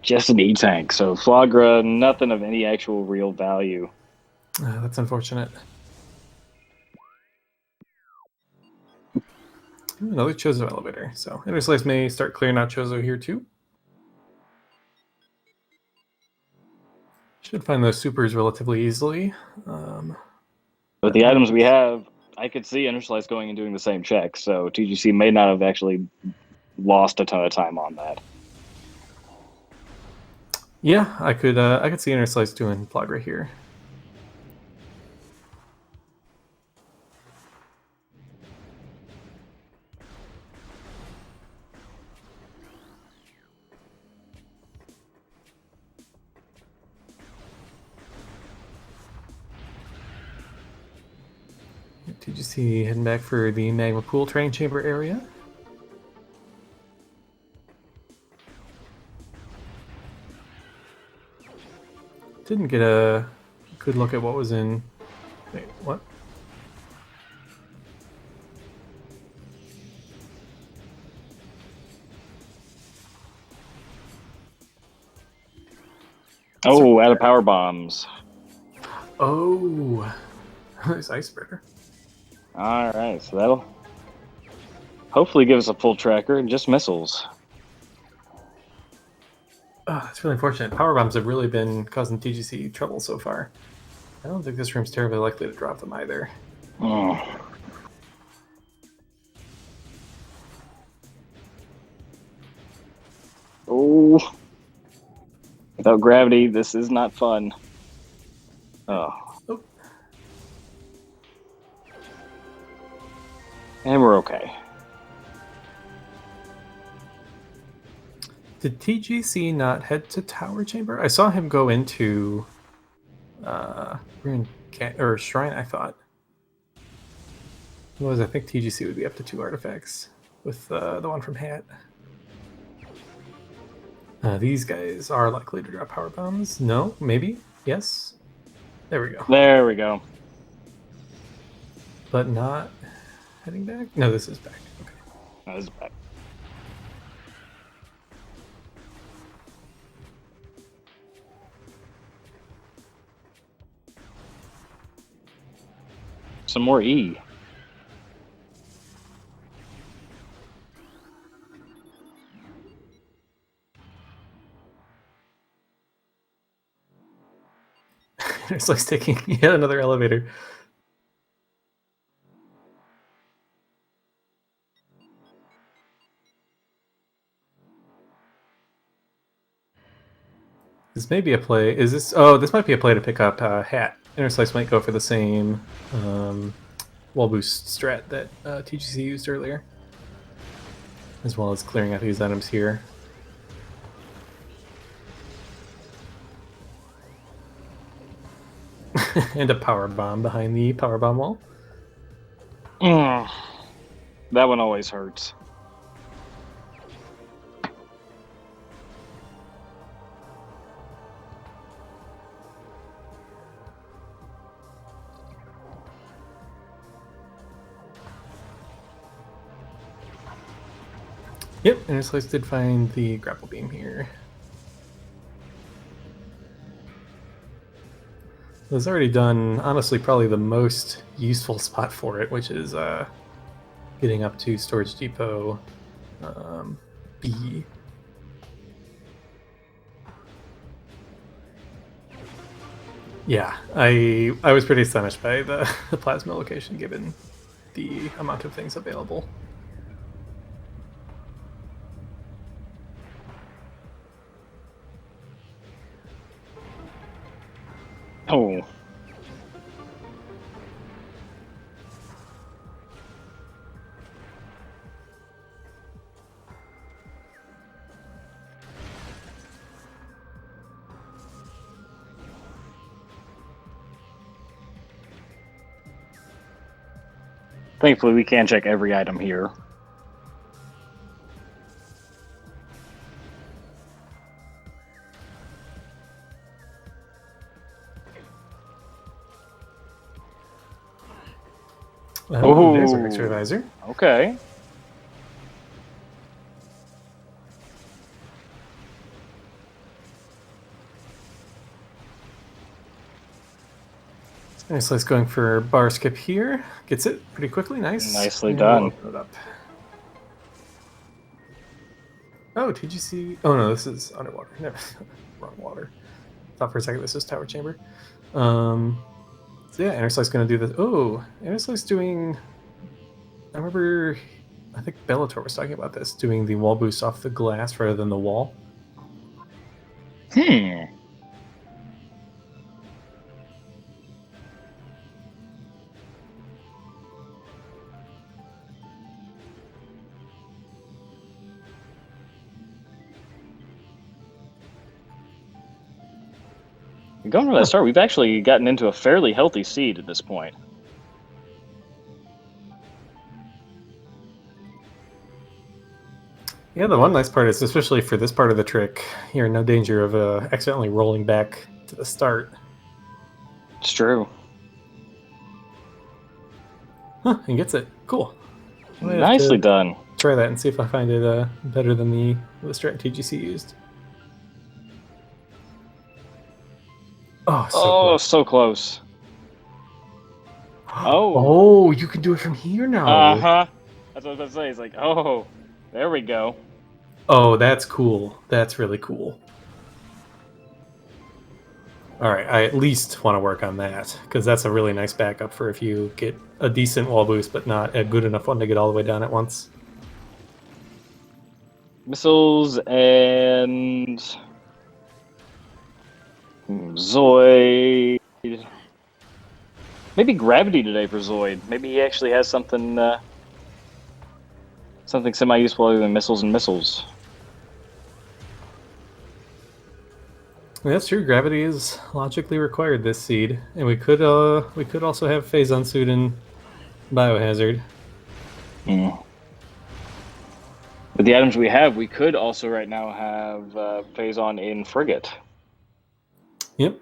Just an E-tank, so Flagra, nothing of any actual real value. That's unfortunate. Another Chozo elevator. So Interslice may start clearing out Chozo here too. Should find those supers relatively easily. With the items we have, I could see Interslice going and doing the same check, so TGC may not have actually lost a ton of time on that. Yeah, I could see Interslice doing Flagra here. TGC heading back for the magma pool training chamber area. Didn't get a good look at what was in. Wait, what? Oh, out of power bombs. Oh, nice ice spreader. All right, so that'll hopefully give us a full tracker and just missiles. Oh, that's really unfortunate. Power bombs have really been causing TGC trouble so far. I don't think this room's terribly likely to drop them either. Oh. Oh. Without gravity, this is not fun. Oh. And we're okay. Did TGC not head to Tower Chamber? I saw him go into or Shrine, I thought. Otherwise, I think TGC would be up to 2 artifacts. with the one from Hat. These guys are likely to drop power bombs. No, maybe, yes. There we go. There we go. But not heading back. No, this is back. Okay. That is back. Some more E. It's like taking yet another elevator. This may be a play. Is this? Oh, this might be a play to pick up Hat. Interslice might go for the same wall boost strat that TGC used earlier, as well as clearing out these items here. And a power bomb behind the power bomb wall. That one always hurts. Yep, Interslice did find the grapple beam here. It was already done, honestly, probably the most useful spot for it, which is getting up to Storage Depot B. Yeah, I was pretty astonished by the plasma location given the amount of things available. Oh. Thankfully, we can check every item here. Oh, there's our extra advisor. Okay. Interslice going for bar skip here. Gets it pretty quickly. Nice. Nicely done. We'll open it up. Oh, TGC. Oh no, this is underwater. No, wrong water. Thought for a second this was tower chamber. So yeah, Interslice going to do this. Oh, Interslice doing. I remember. I think Bellator was talking about this, doing the wall boost off the glass rather than the wall. Going for that start, we've actually gotten into a fairly healthy seed at this point. Yeah, the one nice part is, especially for this part of the trick, you're in no danger of accidentally rolling back to the start. It's true. Huh, and gets it. Cool. Nicely done. Try that and see if I find it better than the strat TGC used. Oh, so close. Oh, you can do it from here now. Uh-huh. That's what I was going to say. It's like, oh, there we go. Oh, that's cool. That's really cool. All right, I at least want to work on that, because that's a really nice backup for if you get a decent wall boost, but not a good enough one to get all the way down at once. Missiles and Zoid. Maybe gravity today for Zoid. Maybe he actually has something something semi-useful other than missiles and missiles. That's true. Gravity is logically required this seed, and we could also have phase unsuit and biohazard. With the items we have, we could also right now have Phazon in frigate. Yep.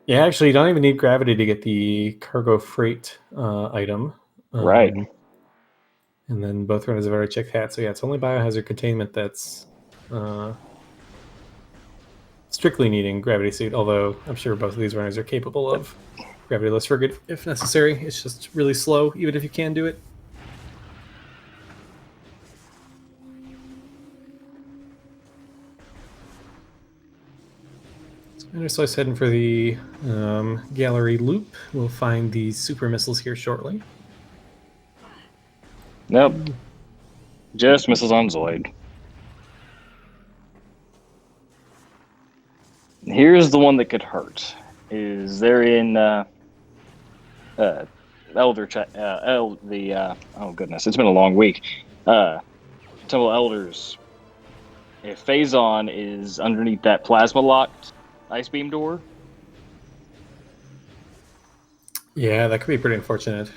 Yeah, actually, you don't even need gravity to get the cargo freight item. Right. And then both runners have already checked that. So yeah, it's only biohazard containment that's strictly needing gravity suit, although I'm sure both of these runners are capable of gravityless frigate if necessary. It's just really slow, even if you can do it. Interslice heading for the gallery loop. We'll find the super missiles here shortly. Nope. Just missiles on Zoid. Here's the one that could hurt. Is they're in Elder oh goodness, it's been a long week. Temple Elders. If Phazon is underneath that plasma locked ice beam door. Yeah, that could be pretty unfortunate.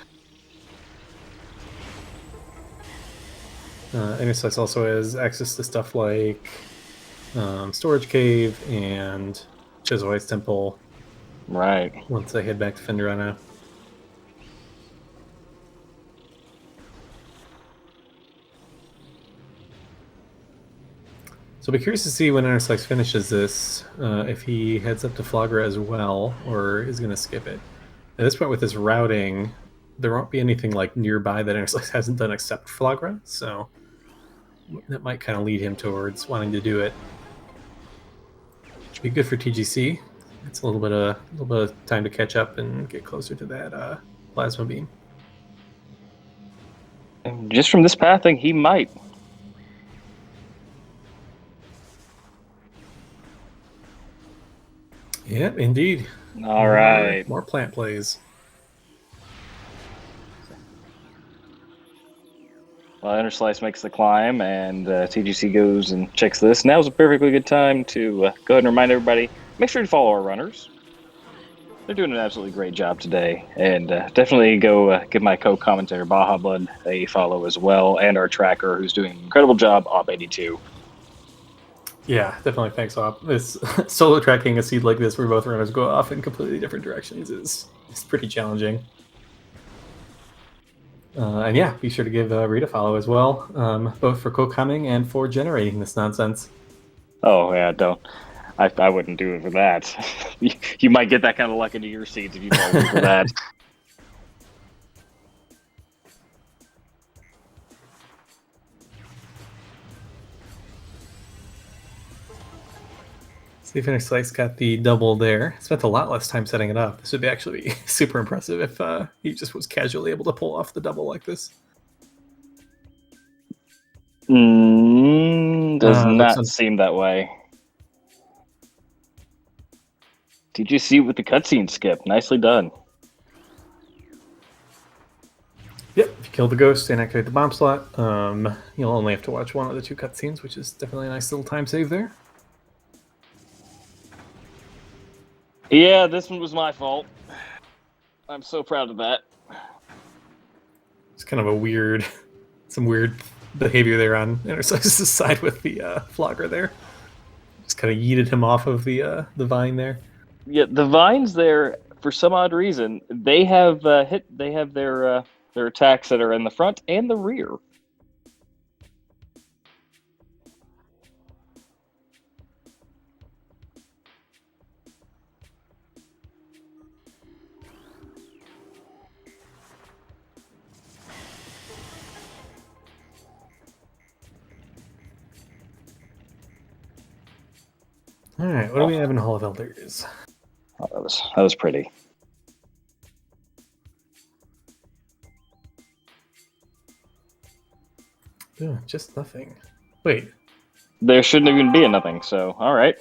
Interslice also has access to stuff like Storage Cave and Chozo Temple. Right. Once I head back to Fenderana. So I'll be curious to see when Interslice finishes this, if he heads up to Flagra as well, or is going to skip it. At this point with this routing, there won't be anything like nearby that Interslice hasn't done except Flagra, so that might kind of lead him towards wanting to do it. Should be good for TGC. It's a little bit of time to catch up and get closer to that plasma beam. And just from this pathing, he might. Yep, indeed. All right. More plant plays. Well, Interslice makes the climb, and TGC goes and checks this. Now's a perfectly good time to go ahead and remind everybody, make sure to follow our runners. They're doing an absolutely great job today, and definitely go give my co-commentator Baja Blood a follow as well, and our tracker, who's doing an incredible job, Op82. Yeah, definitely. Thanks, Op. This solo tracking a seed like this where both runners go off in completely different directions is pretty challenging. And yeah, be sure to give Reed a follow as well, both for co-commenting and for generating this nonsense. Oh, yeah, don't. I wouldn't do it for that. You might get that kind of luck into your seeds if you fall for that. See if Interslice got the double there. Spent a lot less time setting it up. This would be actually be super impressive if he just was casually able to pull off the double like this. Does not seem that way. Did you see with the cutscene skip? Nicely done. Yep, if you kill the ghost and activate the bomb slot, you'll only have to watch one of the two cutscenes, which is definitely a nice little time save there. Yeah, this one was my fault. I'm so proud of that. It's kind of some weird behavior there on Interslice's side with the Flogger there. Just kind of yeeted him off of the vine there. Yeah, the vines there, for some odd reason, they have their attacks that are in the front and the rear. All right, what do we have in Hall of Elders? Oh, that was pretty. Oh, just nothing. Wait. There shouldn't even be a nothing, so all right.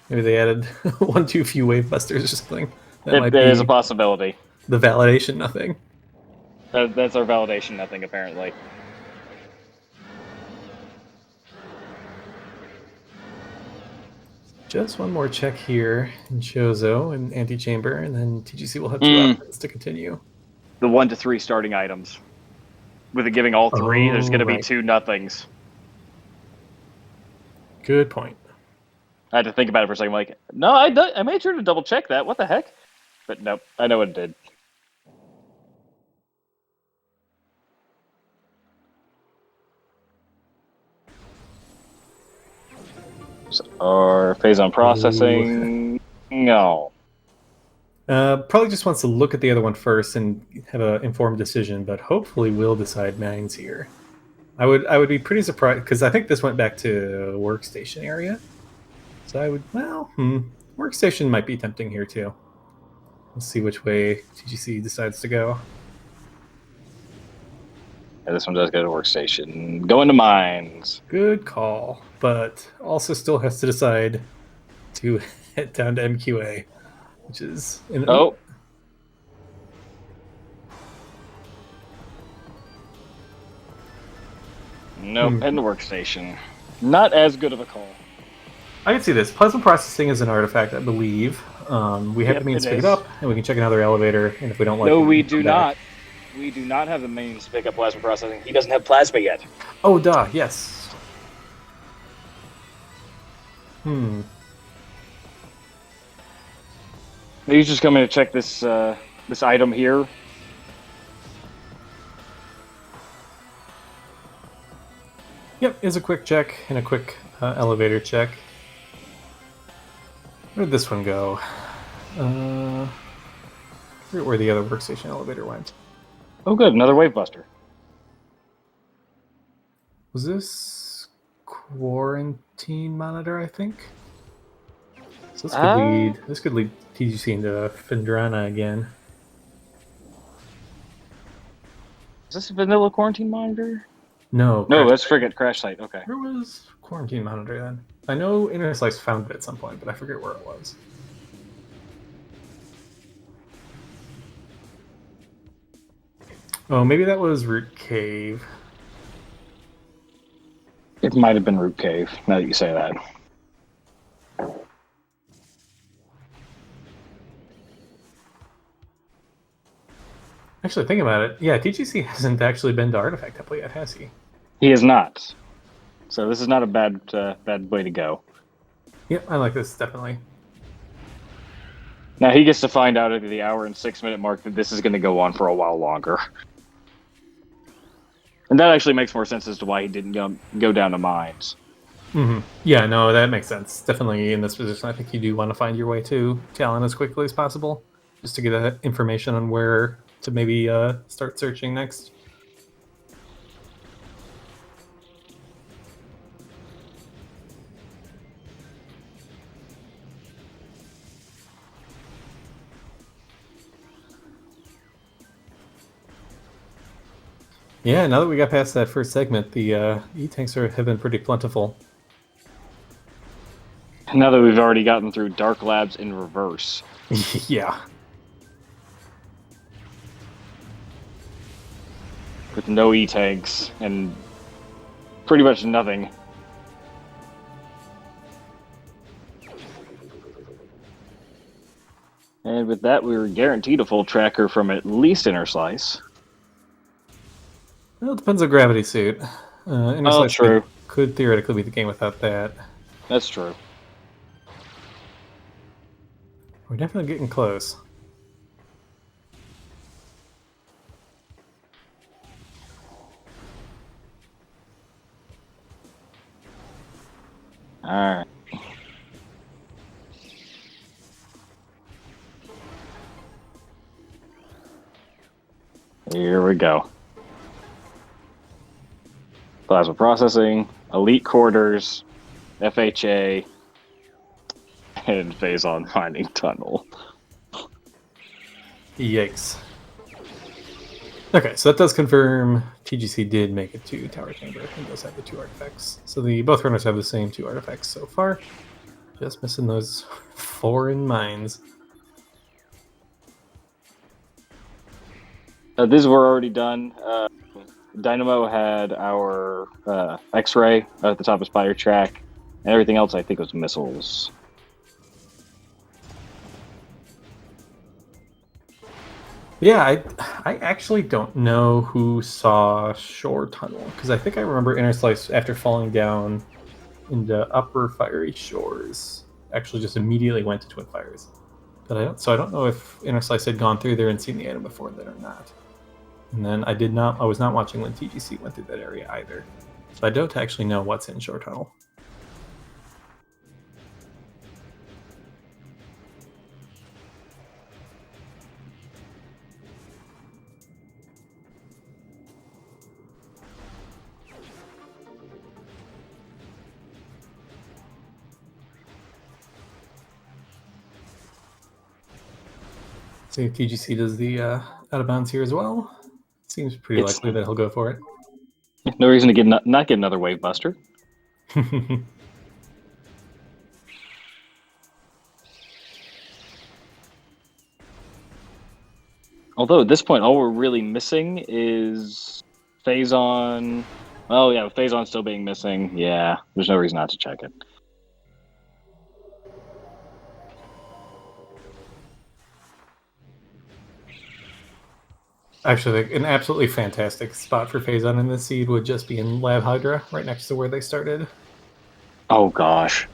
Maybe they added one too few wave busters or something. That is a possibility. The validation nothing. That's our validation nothing, apparently. Just one more check here in Chozo and Antichamber, and then TGC will have two options to continue. The 1 to 3 starting items. with it giving all three, there's going to be right. 2 nothings. Good point. I had to think about it for a second. I'm like, no, I made sure to double check that. What the heck? But nope, I know what it did. Or phase on processing. Ooh. No. Probably just wants to look at the other one first and have an informed decision, but hopefully will decide mines here. I would be pretty surprised because I think this went back to workstation area. So I would workstation might be tempting here too. Let's see which way TGC decides to go. Yeah, this one does go to workstation. Go into mines. Good call, but also still has to decide to head down to MQA, which is Oh. Nope, in the workstation. Not as good of a call. I can see this. Plasma processing is an artifact, I believe. We have the means to pick it up, and we can check another elevator, and if we don't like it... No, we do not. We do not have the means to pick up plasma processing. He doesn't have plasma yet. Oh, duh, yes. He's just coming to check this this item here. Yep, is a quick check and a quick elevator check. Where did this one go? I forget where the other workstation elevator went. Oh, good, another wave buster. Was this quarantine monitor? I think. So this could lead TGC into Findrana again. Is this a vanilla quarantine monitor? No. No, that's frigate crash site. Okay. Where was quarantine monitor then? I know Interslice found it at some point, but I forget where it was. Oh, maybe that was Root Cave. It might have been Root Cave, now that you say that. Actually, think about it. Yeah, TGC hasn't actually been to Artifact Temple yet, has he? He has not. So this is not a bad way to go. Yep, I like this, definitely. Now he gets to find out at the hour and 6 minute mark that this is going to go on for a while longer. And that actually makes more sense as to why he didn't go down to mines. Mm-hmm. Yeah, no, that makes sense. Definitely in this position, I think you do want to find your way to Talon as quickly as possible, just to get that information on where to maybe start searching next. Yeah, now that we got past that first segment, the E-tanks have been pretty plentiful. Now that we've already gotten through Dark Labs in reverse. Yeah. With no E-tanks and pretty much nothing. And with that, we were guaranteed a full tracker from at least Interslice. Well, it depends on Gravity Suit. Oh, true. Could theoretically be the game without that. That's true. We're definitely getting close. Alright. Here we go. Plasma processing, elite quarters, FHA, and phase on mining tunnel. Yikes. Okay, so that does confirm TGC did make it to Tower Chamber and does have the 2 artifacts. So both runners have the same 2 artifacts so far. Just missing those foreign mines. These were already done. Dynamo had our X-ray at the top of Spider Track, and everything else I think was missiles. Yeah, I actually don't know who saw Shore Tunnel because I think I remember Interslice after falling down into Upper Fiery Shores actually just immediately went to Twin Fires. But I don't know if Interslice had gone through there and seen the item before then or not. And then I was not watching when TGC went through that area either. So I don't actually know what's in Shore Tunnel. See if TGC does the out of bounds here as well. Seems pretty It's likely that he'll go for it. no reason to not get another wave buster. Although at this point, all we're really missing is Phazon. Oh yeah, Phazon still being missing. Yeah, there's no reason not to check it. Actually, an absolutely fantastic spot for Phazon in this seed would just be in Lab Hydra, right next to where they started. Oh gosh.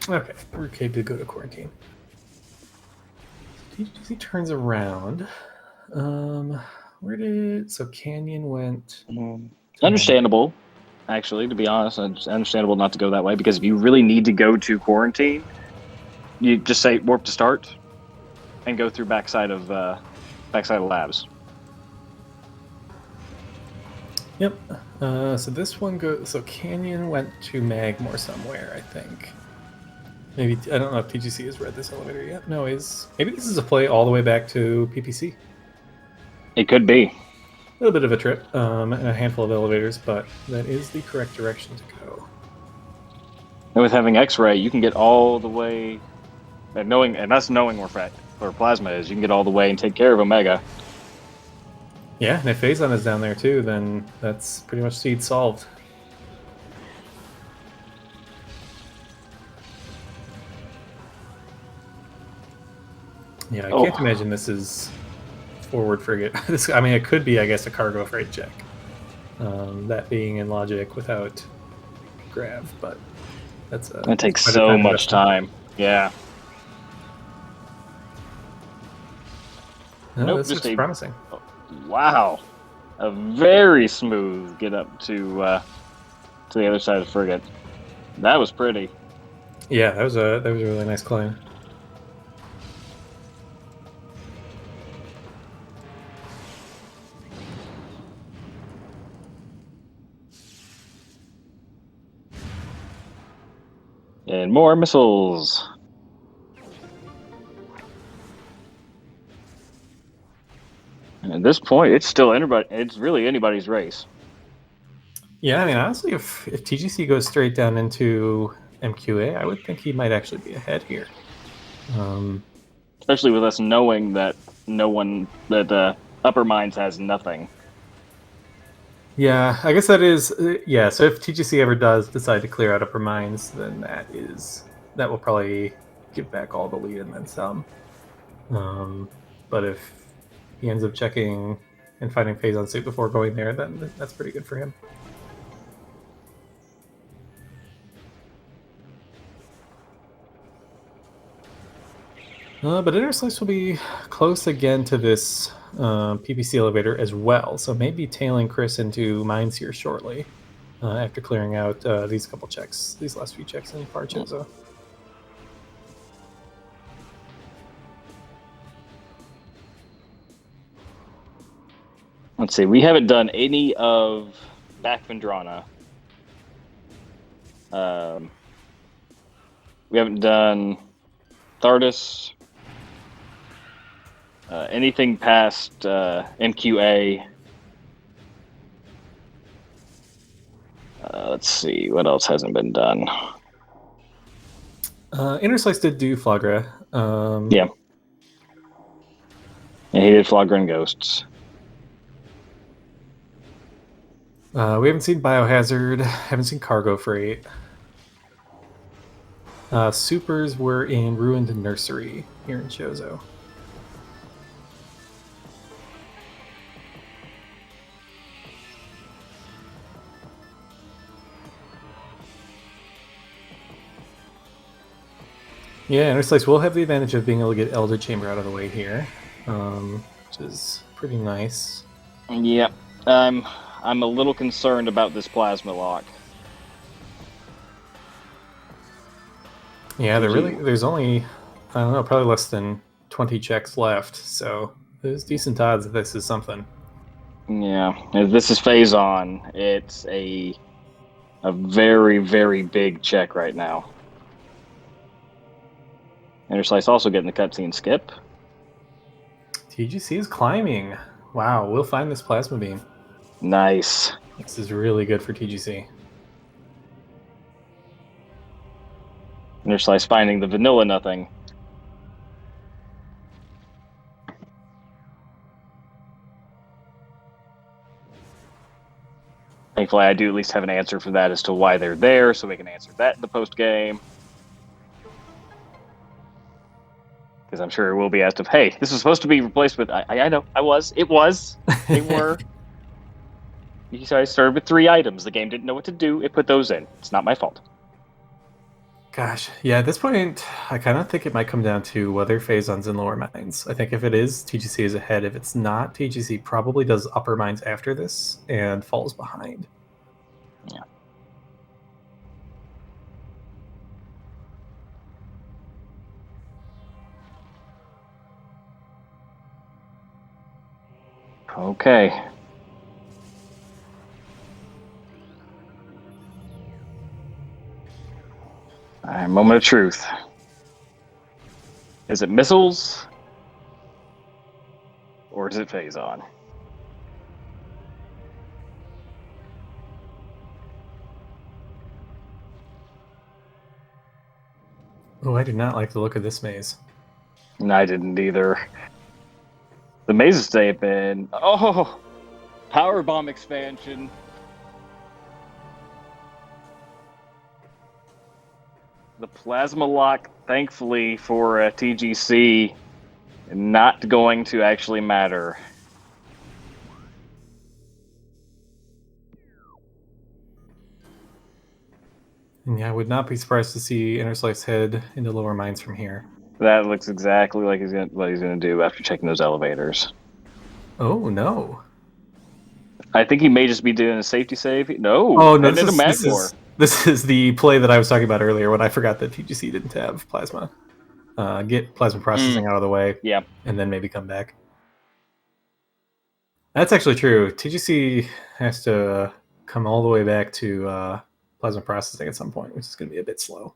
Okay, Rootkade did go to quarantine. TGC turns around. Where did Canyon went? Understandable, actually. To be honest, it's understandable not to go that way because if you really need to go to quarantine, you just say warp to start and go through backside of labs. Yep. So this one goes. So Canyon went to Magmoor somewhere, I think. Maybe I don't know if TGC has read this elevator yet. No, maybe this is a play all the way back to PPC. It could be. A little bit of a trip, and a handful of elevators, but that is the correct direction to go. And with having X-ray, you can get all the way. And us knowing where plasma is, you can get all the way and take care of Omega. Yeah, and if Phazon is down there too, then that's pretty much seed solved. Yeah, I can't imagine this is forward frigate. I mean, it could be, I guess, a cargo freight check. That being in logic without grav, but that takes so much time. Yeah. No, this looks promising. Wow, a very smooth get up to the other side of the frigate. That was pretty. Yeah, that was a really nice climb. And more missiles. And at this point, it's really anybody's race. Yeah, I mean, honestly, if TGC goes straight down into MQA, I would think he might actually be ahead here. Especially with us knowing that Upper Mines has nothing. Yeah, I guess that is. Yeah, so if TGC ever does decide to clear out Upper Mines, then that will probably give back all the lead and then some. But if he ends up checking and finding Phazon suit before going there, then that's pretty good for him. But Interslice will be close again to this PPC elevator as well, so maybe tailing Chris into mines here shortly after clearing out these last few checks in Far Chozo. Let's see. We haven't done any of Back Vendrana. We haven't done Thardis. Anything past MQA. Let's see. What else hasn't been done? Interslice did do Flagra. Yeah. And he did Flogger and Ghosts. We haven't seen Biohazard. Haven't seen Cargo Freight. Supers were in Ruined Nursery here in Chozo. Yeah, Interslice will have the advantage of being able to get Elder Chamber out of the way here, which is pretty nice. Yep. I'm a little concerned about this plasma lock. Yeah, there's only, I don't know, probably less than 20 checks left, so there's decent odds that this is something. Yeah, if this is phase on, it's a very, very big check right now. Interslice also getting the cutscene skip. TGC is climbing. Wow, we'll find this plasma beam. Nice. This is really good for TGC. Interslice finding the vanilla nothing. Thankfully, I do at least have an answer for that as to why they're there, so we can answer that in the post game. Because I'm sure it will be asked of, hey, this was supposed to be replaced with. I know, it was, they were. So I started with 3 items. The game didn't know what to do. It put those in. It's not my fault. Gosh, yeah, at this point, I kind of think it might come down to whether Phazon's in lower mines. I think if it is, TGC is ahead. If it's not, TGC probably does upper mines after this and falls behind. Yeah. Okay. All right, moment of truth. Is it missiles? Or is it Phazon? Oh, I do not like the look of this maze. And I didn't either. The mazes today have been. Oh! Power Bomb expansion. The plasma lock, thankfully for TGC, not going to actually matter. And yeah, I would not be surprised to see Interslice head into lower mines from here. That looks exactly like what he's gonna do after checking those elevators. Oh no! I think he may just be doing a safety save. No, Oh no! heading into Magmoor. This is the play that I was talking about earlier when I forgot that TGC didn't have plasma. Get plasma processing out of the way, Yeah, and then maybe come back. That's actually true. TGC has to come all the way back to plasma processing at some point, which is going to be a bit slow.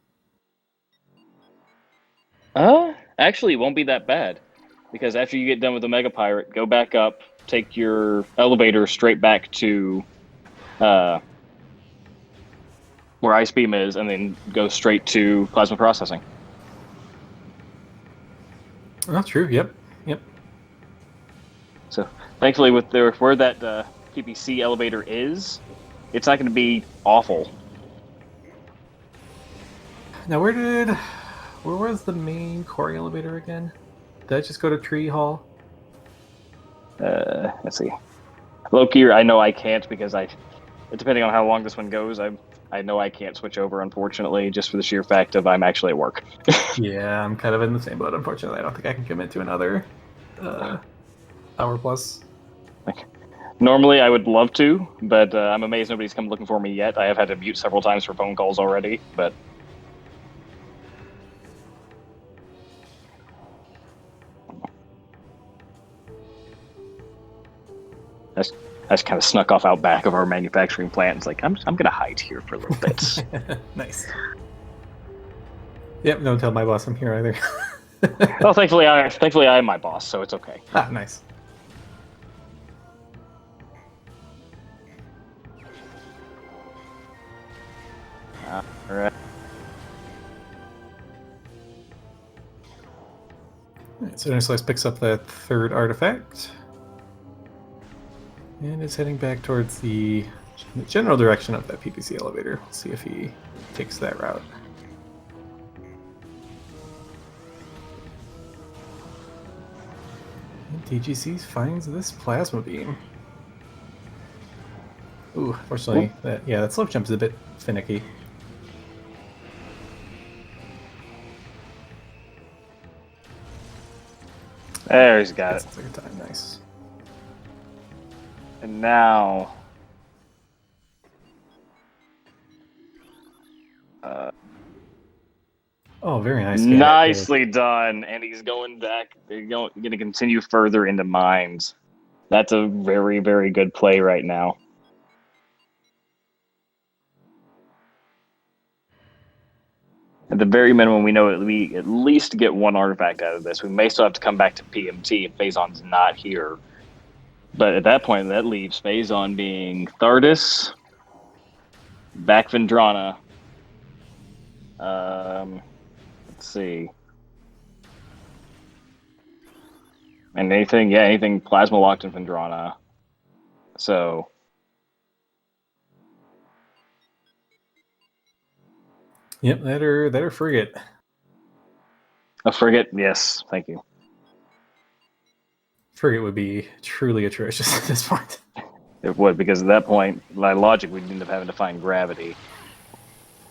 actually, it won't be that bad because after you get done with the Mega Pirate, go back up, take your elevator straight back to where Ice Beam is, and then go straight to plasma processing. Oh, true. Yep. So thankfully, with where that PPC elevator is, it's not going to be awful. Now, where was the main core elevator again? Did I just go to Tree Hall? Let's see. Loki, I know I can't because depending on how long this one goes, I know I can't switch over, unfortunately, just for the sheer fact of I'm actually at work. Yeah, I'm kind of in the same boat, unfortunately. I don't think I can commit to another hour plus. Normally, I would love to, but I'm amazed nobody's come looking for me yet. I have had to mute several times for phone calls already, but I just kind of snuck off out back of our manufacturing plant. It's like I'm going to hide here for a little bit. Nice. Yep, don't tell my boss I'm here either. Well, thankfully I am my boss, so it's okay. Ah, nice. All right. Alright, so Interslice picks up that third artifact. And is heading back towards the general direction of that PPC elevator. Let's see if he takes that route. And TGC finds this plasma beam. Ooh, fortunately, that slope jump is a bit finicky. There, he's got it. That's like a time, nice. And now... Oh, very nice. Nicely done. And he's going back. They're going to continue further into mines. That's a very, very good play right now. At the very minimum, we know that we at least get one artifact out of this. We may still have to come back to PMT if Phazon's not here. But at that point, that leaves Phazon being Thardis, back Vendrana. Let's see. And anything plasma locked in Vendrana. So... Yep, that or frigate. A frigate, yes, thank you. Frigate would be truly atrocious at this point. It would, because at that point, by logic, we'd end up having to find gravity.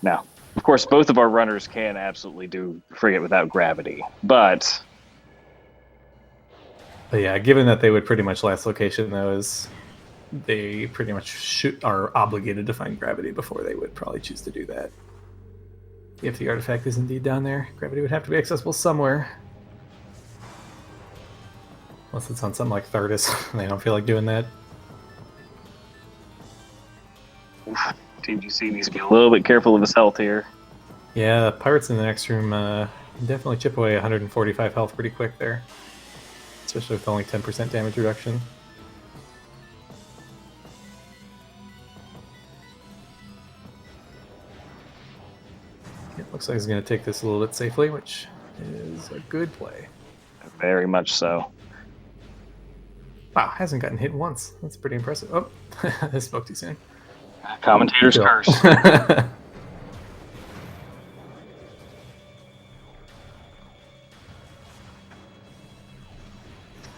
Now, of course, both of our runners can absolutely do frigate without gravity, but yeah, given that they would pretty much last location, though, is they pretty much are obligated to find gravity before they would probably choose to do that. If the artifact is indeed down there, gravity would have to be accessible somewhere. Unless it's on something like Thardis, and they don't feel like doing that. TGC needs to be a little bit careful of his health here. Yeah, pirates in the next room definitely chip away 145 health pretty quick there. Especially with only 10% damage reduction. It looks like he's going to take this a little bit safely, which is a good play. Very much so. Wow, hasn't gotten hit once. That's pretty impressive. Oh, I spoke too soon. Commentator's curse.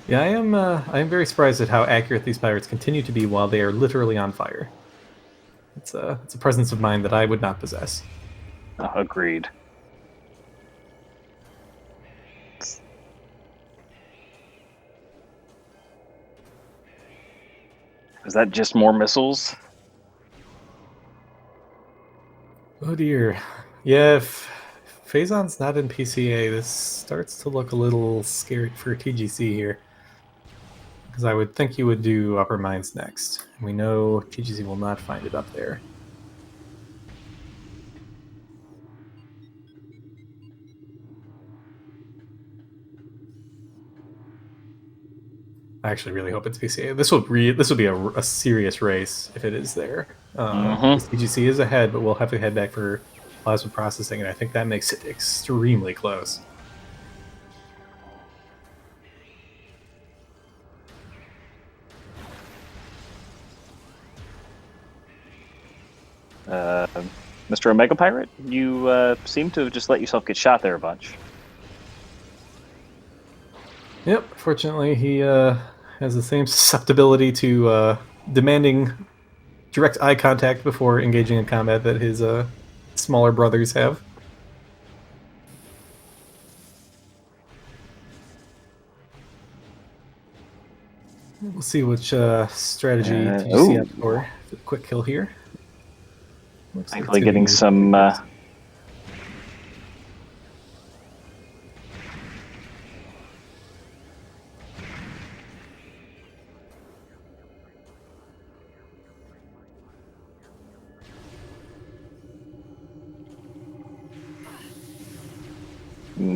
Yeah, I am very surprised at how accurate these pirates continue to be while they are literally on fire. It's a presence of mind that I would not possess. Agreed. Is that just more missiles? Oh dear. Yeah, if Phazon's not in PCA, this starts to look a little scary for TGC here. Because I would think you would do Upper Mines next. We know TGC will not find it up there. I actually really hope it's PCA. This will be a serious race if it is there. TGC is ahead, but we'll have to head back for plasma processing, and I think that makes it extremely close. Mr. Omega Pirate, you seem to have just let yourself get shot there a bunch. Yep, fortunately he has the same susceptibility to demanding direct eye contact before engaging in combat that his smaller brothers have. We'll see which strategy TGC up for the quick kill here. Looks thankfully like getting some...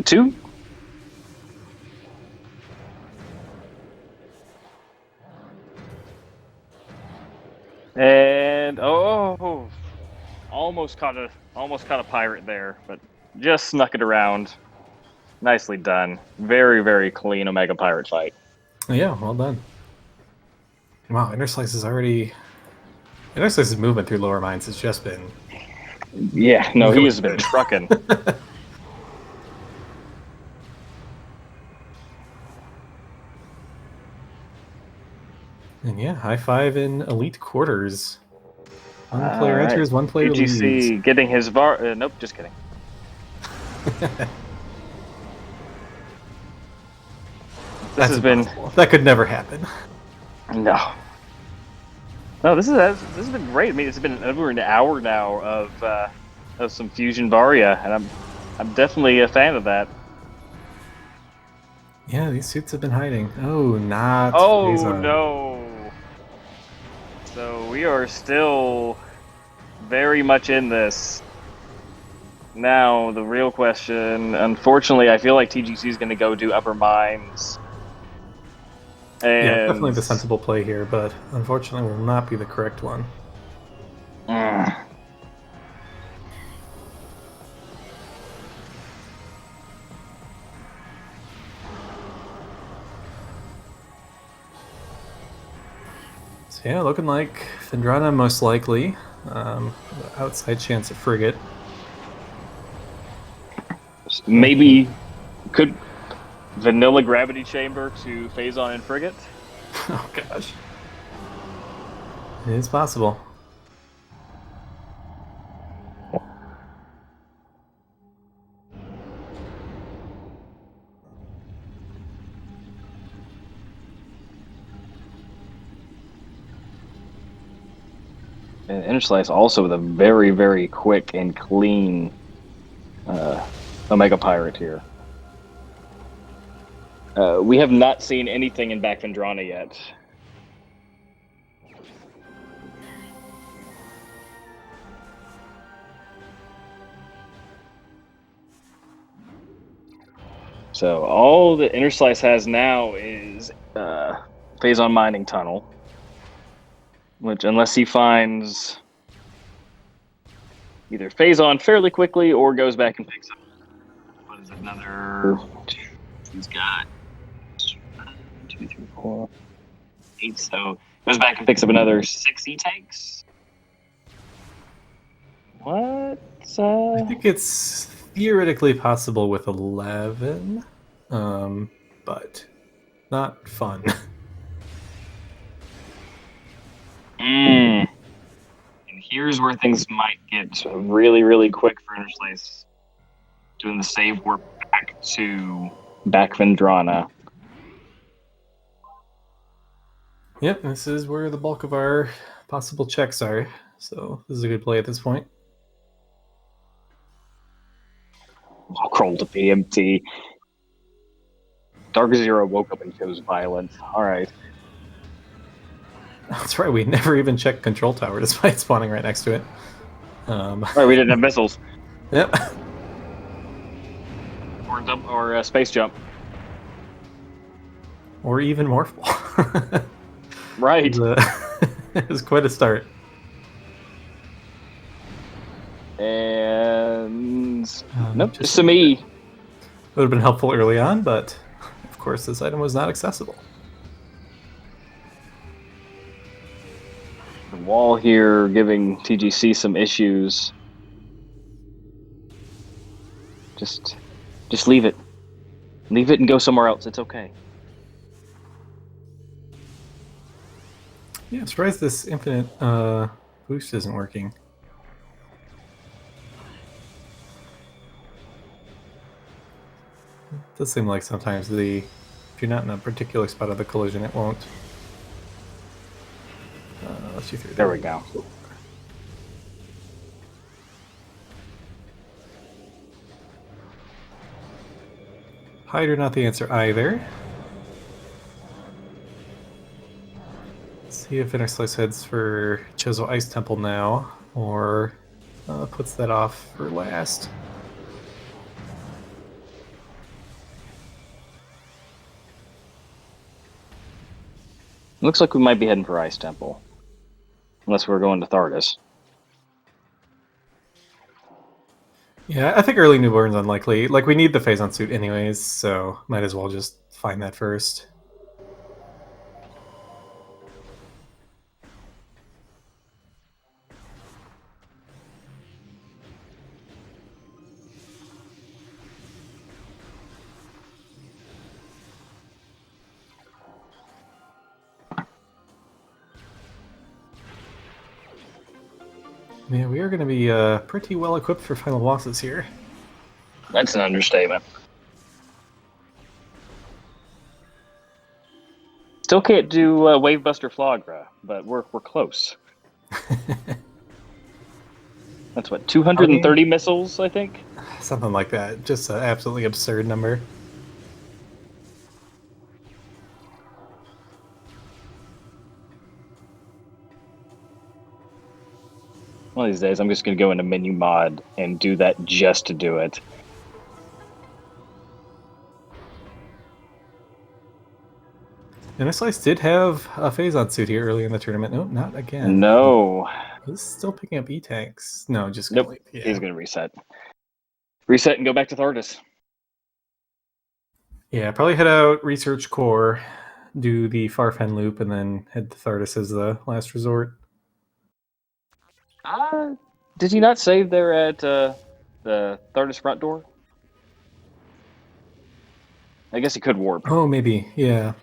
Two. And almost caught a pirate there, but just snuck it around. Nicely done. Very, very clean Omega Pirate fight. Yeah, well done. Wow, Interslice's movement through lower mines has just been Yeah, no, he really has been good. trucking. And yeah, high five in elite quarters. One All player right. enters, one player leaves. TGC getting his VAR. Nope, just kidding. This That's has been impossible. That could never happen. no. No, this has been great. I mean, it's been over an hour now of some Fusion Varia, and I'm definitely a fan of that. Yeah, these suits have been hiding. Oh, not Oh Phazon. no! So we are still very much in this. Now, the real question, unfortunately, I feel like TGC is going to go do upper mines. Yeah, definitely And the sensible play here, but unfortunately will not be the correct one. mm, So yeah, looking like Fendrana most likely. Outside chance of Frigate. maybe could Vanilla Gravity Chamber to Phazon and Frigate? Oh gosh. It is possible. And Interslice also with a very, very quick and clean Omega Pirate here. We have not seen anything in Back Vendrana yet. So all the Interslice has now is Phazon Mining Tunnel, which unless he finds either Phazon fairly quickly or goes back and picks up what is it, another. He's got 2, 3, 4, 8. So goes back and picks up another 6 E-tanks. What? I think it's theoretically possible with 11, but not fun. And here's where things might get really, really quick for Interslice. Doing the save warp back to Back Vendrana. Yep, this is where the bulk of our possible checks are. So this is a good play at this point. Crawl to PMT. Dark Zero woke up and chose violence. All right. That's right, we never even checked control tower despite spawning right next to it. Right, we didn't have missiles. Yep. Or space jump. Or even Morph Ball. Right. It was quite a start. And nope, just Sami. would have been helpful early on, but of course this item was not accessible. The wall here giving TGC some issues. Just leave it. Leave it and go somewhere else. It's okay. Yeah, I'm surprised this infinite boost isn't working. It does seem like sometimes if you're not in a particular spot of the collision, it won't. Let's see through there. There we go. Hydra not the answer either. Let's see if Interslice heads for Chozo Ice Temple now, or puts that off for last. Looks like we might be heading for Ice Temple. Unless we're going to Thardus. Yeah, I think early newborn's unlikely. Like, we need the phase-on suit anyways, so might as well just find that first. Yeah, we are going to be pretty well equipped for final bosses here. That's an understatement. Still can't do Wavebuster Flagra, but we're close. That's what, 230 missiles, I think? Something like that. Just an absolutely absurd number. One of these days, I'm just going to go into menu mod and do that just to do it. Interslice did have a phase-on suit here early in the tournament. Nope, not again. No. He's still picking up E-tanks. No, just Nope. gonna leave. Yeah. He's going to reset. Reset and go back to Thardis. Yeah, probably head out, research core, do the Farfen loop, and then head to Thardis as the last resort. Did he not save there at the Thardis front door? I guess he could warp. Oh, maybe. Yeah.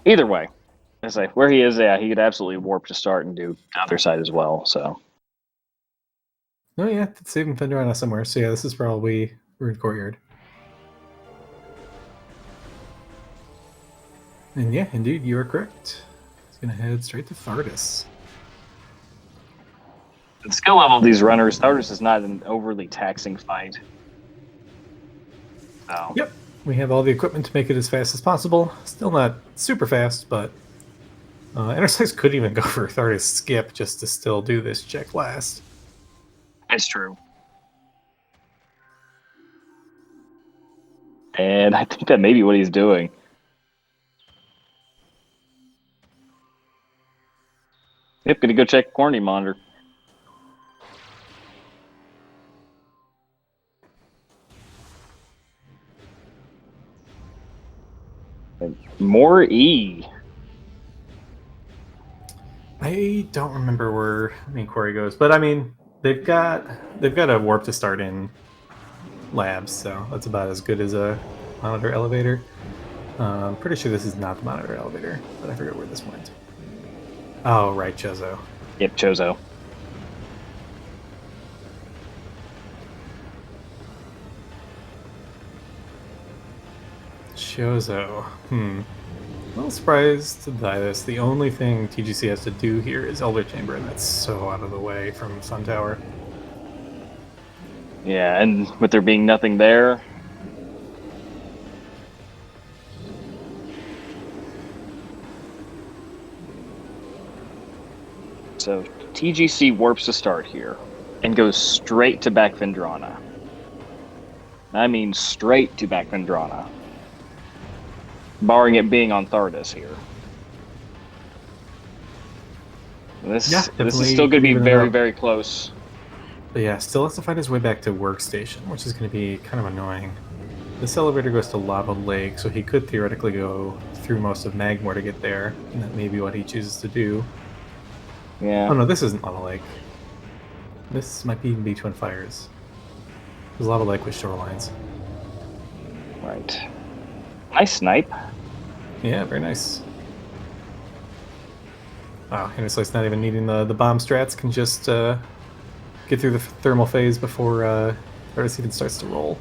Either way, I say where he is, yeah, he could absolutely warp to start and do the other side as well. So. Oh, yeah, it's saving Fenderana somewhere. So, yeah, this is probably Ruined Courtyard. And yeah, indeed, you are correct. He's going to head straight to Thardis. The skill level of these runners, Thardis is not an overly taxing fight. So. Yep. We have all the equipment to make it as fast as possible. Still not super fast, but Interslice could even go for Thardis skip just to still do this check last. It's true. And I think that may be what he's doing. Yep, gonna go check quarantine monitor. And more E. I don't remember where main quarry goes, but I mean they've got a warp to start in labs, so that's about as good as a monitor elevator. I'm pretty sure this is not the monitor elevator, but I forget where this went. Oh, right, chozo. Yep, chozo. Chozo. A little surprised by this. The only thing TGC has to do here is Elder Chamber, and that's so out of the way from Sun Tower. Yeah, and with there being nothing there. So TGC warps to start here and goes straight to back Vendrana. I mean straight to back Vendrana. Barring it being on Thardis here. This is still going to be very, very close. But yeah, still has to find his way back to Workstation, which is going to be kind of annoying. This elevator goes to Lava Lake, so he could theoretically go through most of Magmoor to get there, and that may be what he chooses to do. Yeah. Oh no, this isn't Lava Lake. This might be even Twin Fires. Because Lava Lake with shorelines. Right. Nice snipe. Yeah, very nice. Wow, Interslice not even needing the bomb strats, can just get through the thermal phase before Thardis even starts to roll.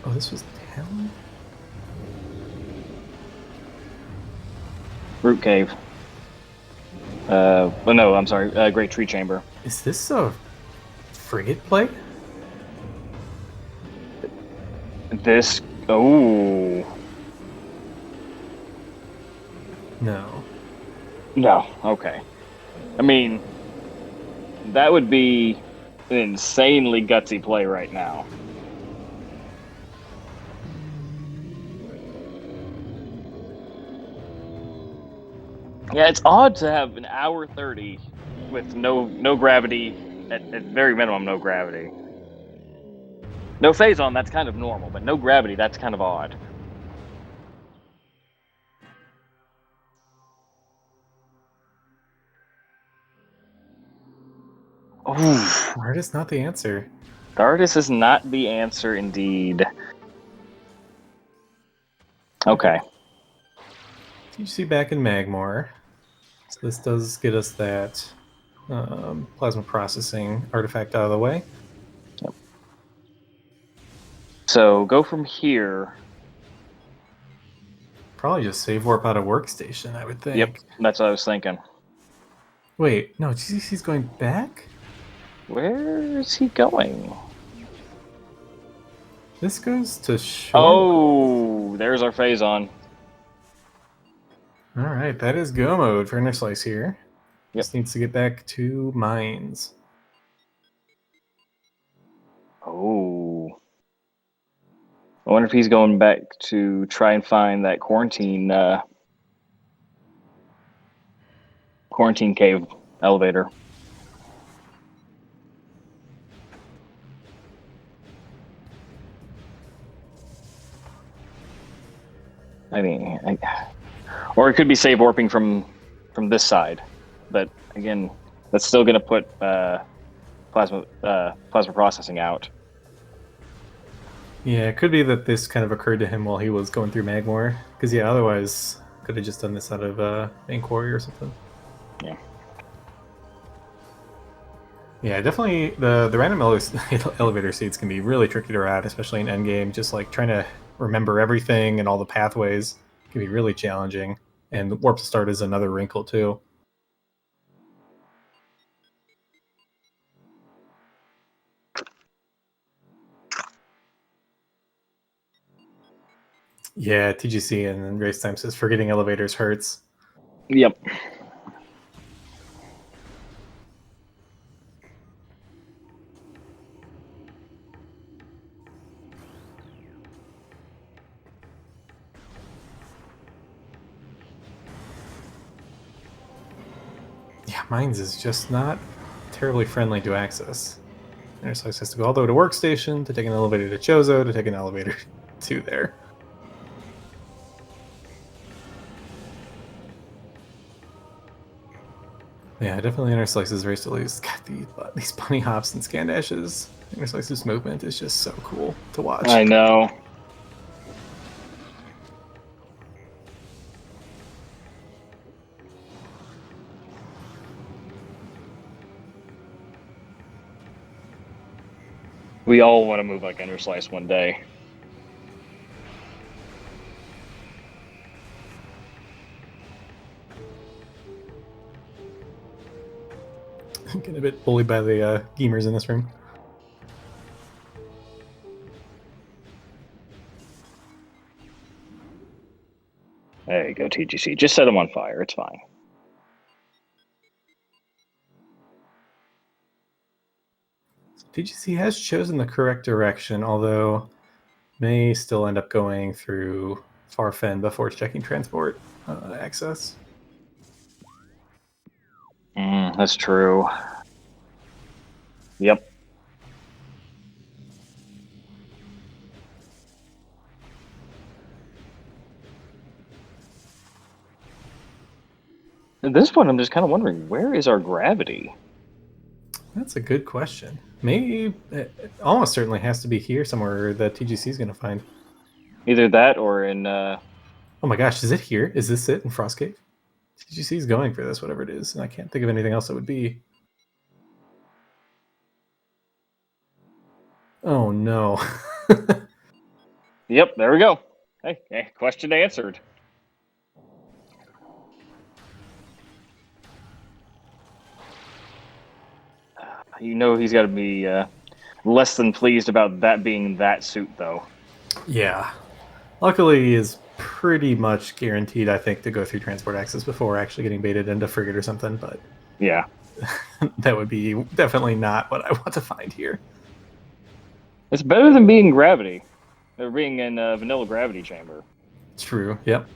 Oh, this was Talon? Root Cave. Well, no, I'm sorry. Great Tree Chamber. Is this a frigate play? This. Oh. No. No. Okay. I mean, that would be an insanely gutsy play right now. Yeah, it's odd to have an hour 30 with no gravity, at very minimum, no gravity. No phase on, that's kind of normal, but no gravity, that's kind of odd. Ooh, Art is not the answer. the artist is not the answer, indeed. Okay. You see back in Magmoor. So this does get us that plasma processing artifact out of the way. Yep. So go from here. Probably just save warp out of workstation, I would Yep, think. that's what I was thinking. Wait, no, GCC's going back? Where is he going? This goes to shore. Oh, there's our phase on. Alright, that is go mode for Interslice here. Yep. Just needs to get back to mines. Oh. I wonder if he's going back to try and find that quarantine cave elevator. I mean, or it could be save warping from this side, but again, that's still going to put plasma processing out. Yeah, it could be that this kind of occurred to him while he was going through Magmoor. Because, yeah, otherwise, could have just done this out of Main Quarry or something. Yeah. Yeah, definitely the random elevator seats can be really tricky to ride, especially in Endgame. Just like trying to remember everything and all the pathways can be really challenging. And the warp to start is another wrinkle, too. Yeah, TGC and race time says forgetting elevators hurts. Yep. Yeah, mines is just not terribly friendly to access. Interslice has to go all the way to workstation to take an elevator to Chozo to take an elevator to there. Yeah, definitely Interslice's race to lose. God, these bunny hops and scan dashes. Interslice's movement is just so cool to watch. I know. We all want to move like Interslice one day. Getting a bit bullied by the gamers in this room. There you go, TGC. Just set them on fire. It's fine. TGC has chosen the correct direction, although may still end up going through Farfen before checking transport access. That's true. Yep. At this point, I'm just kind of wondering, where is our gravity? That's a good question. Maybe it almost certainly has to be here somewhere that TGC is going to find. Either that or in... Oh my gosh, is it here? Is this it in Frostcave? TGC is going for this, whatever it is, and I can't think of anything else it would be. Oh no. Yep, there we go. Hey, question answered. You know he's got to be less than pleased about that being that suit, though. Yeah. Luckily, he is pretty much guaranteed, I think, to go through transport access before actually getting baited into frigate or something, but Yeah. that would be definitely not what I want to find here. It's better than being gravity. Or being in a vanilla gravity chamber. True, yep.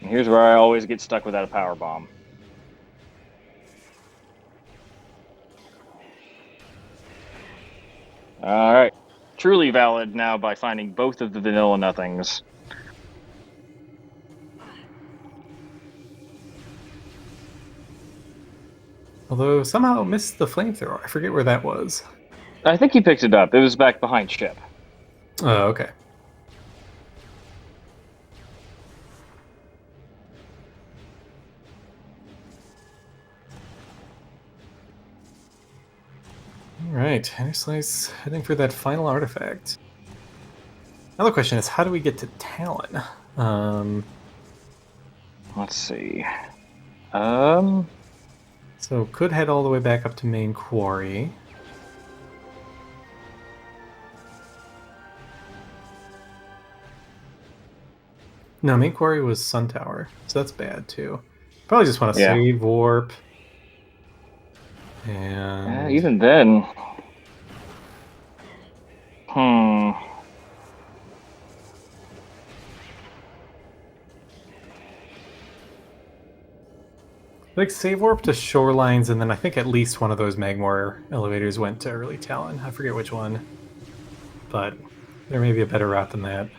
Here's where I always get stuck without a power bomb. All right. Truly valid now by finding both of the vanilla nothings. Although somehow missed the flamethrower. I forget where that was. I think he picked it up. It was back behind ship. Oh, okay. Alright, Interslice heading for that final artifact. Another question is, how do we get to Talon? Let's see. So could head all the way back up to main quarry. No, main quarry was Sun Tower, so that's bad too. Probably just want to save warp. And even then. Like save warp to shorelines, and then I think at least one of those magmoor elevators went to early Talon. I forget which one, but there may be a better route than that.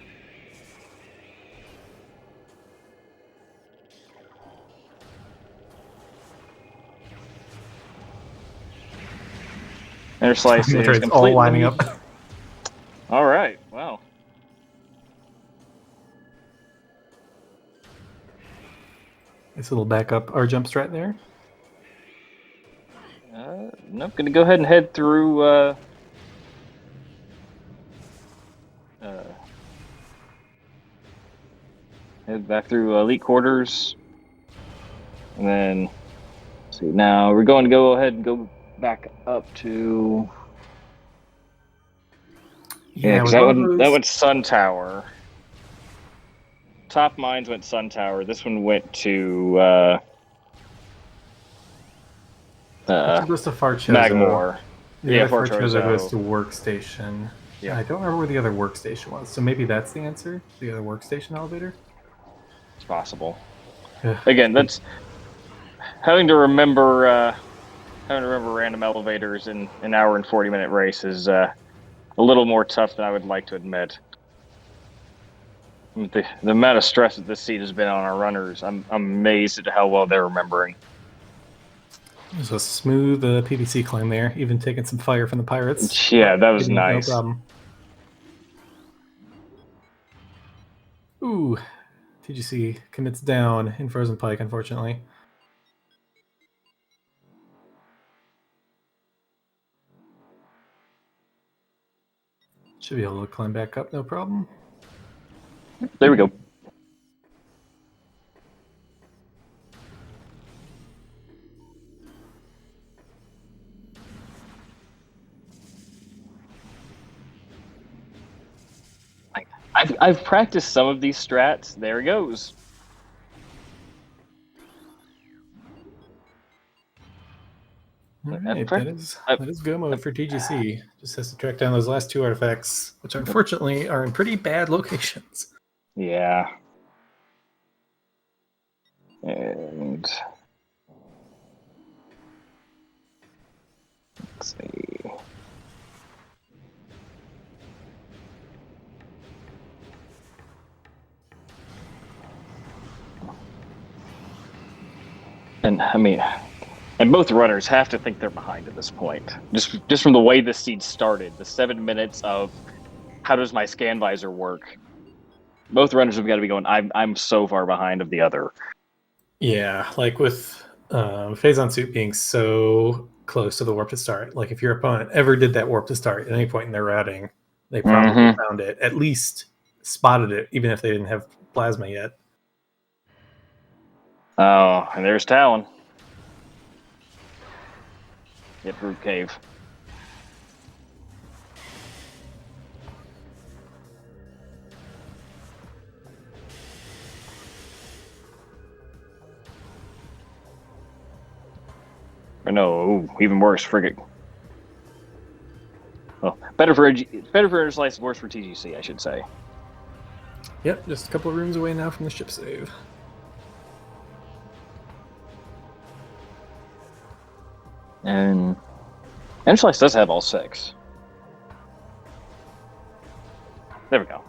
Interslice is completely all lining up. All right. Wow. Nice little backup our jump strat there. Nope. Gonna go ahead and head through. Head back through elite quarters, and then see. Now we're going to go ahead and go back up to. Yeah, because that went Sun Tower. Top mines went Sun Tower. This one went to goes to Chozo. Magmoor. Yeah, Chozo goes to workstation. Yeah, I don't remember where the other workstation was, so maybe that's the answer. The other workstation elevator. It's possible. Again, that's having to remember random elevators in an hour and 40-minute race is a little more tough than I would like to admit. The amount of stress that this seat has been on our runners, I'm amazed at how well they're remembering. It was a smooth PVC climb there, even taking some fire from the pirates. Yeah, that was nice. No problem. Ooh, TGC commits down in Frozen Pike, unfortunately. Should be able to climb back up, no problem. There we go. I've practiced some of these strats. There it goes. Alright, that is go mode for TGC. Just has to track down those last two artifacts, which unfortunately are in pretty bad locations. Yeah. And let's see. And I mean, and both runners have to think they're behind at this point. Just from the way the seed started, the 7 minutes of how does my scan visor work? Both runners have got to be going, I'm so far behind of the other. Yeah, like with Phazon Suit being so close to the warp to start. Like if your opponent ever did that warp to start at any point in their routing, they probably found it, at least spotted it, even if they didn't have plasma yet. Oh, and there's Talon. Get through cave. Or no, even worse, frigate. Well, better for Interslice, worse for TGC, I should say. Yep, just a couple of rooms away now from the ship save. And Interslice does have all 6. There we go.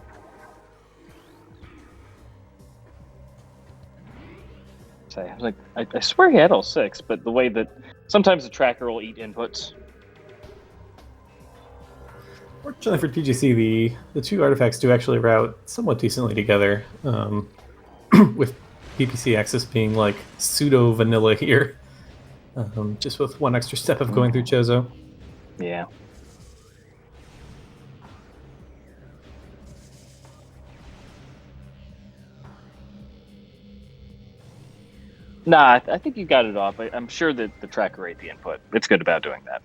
So I was like, I swear he had all 6, but the way that sometimes the tracker will eat inputs. Fortunately for TGC, the 2 artifacts do actually route somewhat decently together, with PPC access being like pseudo vanilla here, just with 1 extra step of going through Chozo. Yeah. Nah, I think you got it off. I'm sure that the tracker ate the input. It's good about doing that.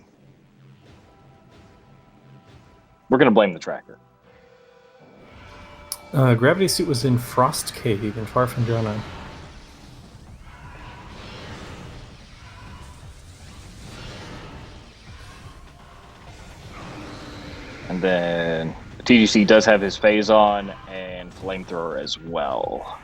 We're going to blame the tracker. Gravity Suit was in Frost Cave in Far from Drana. And then TGC does have his phase on and flamethrower as well.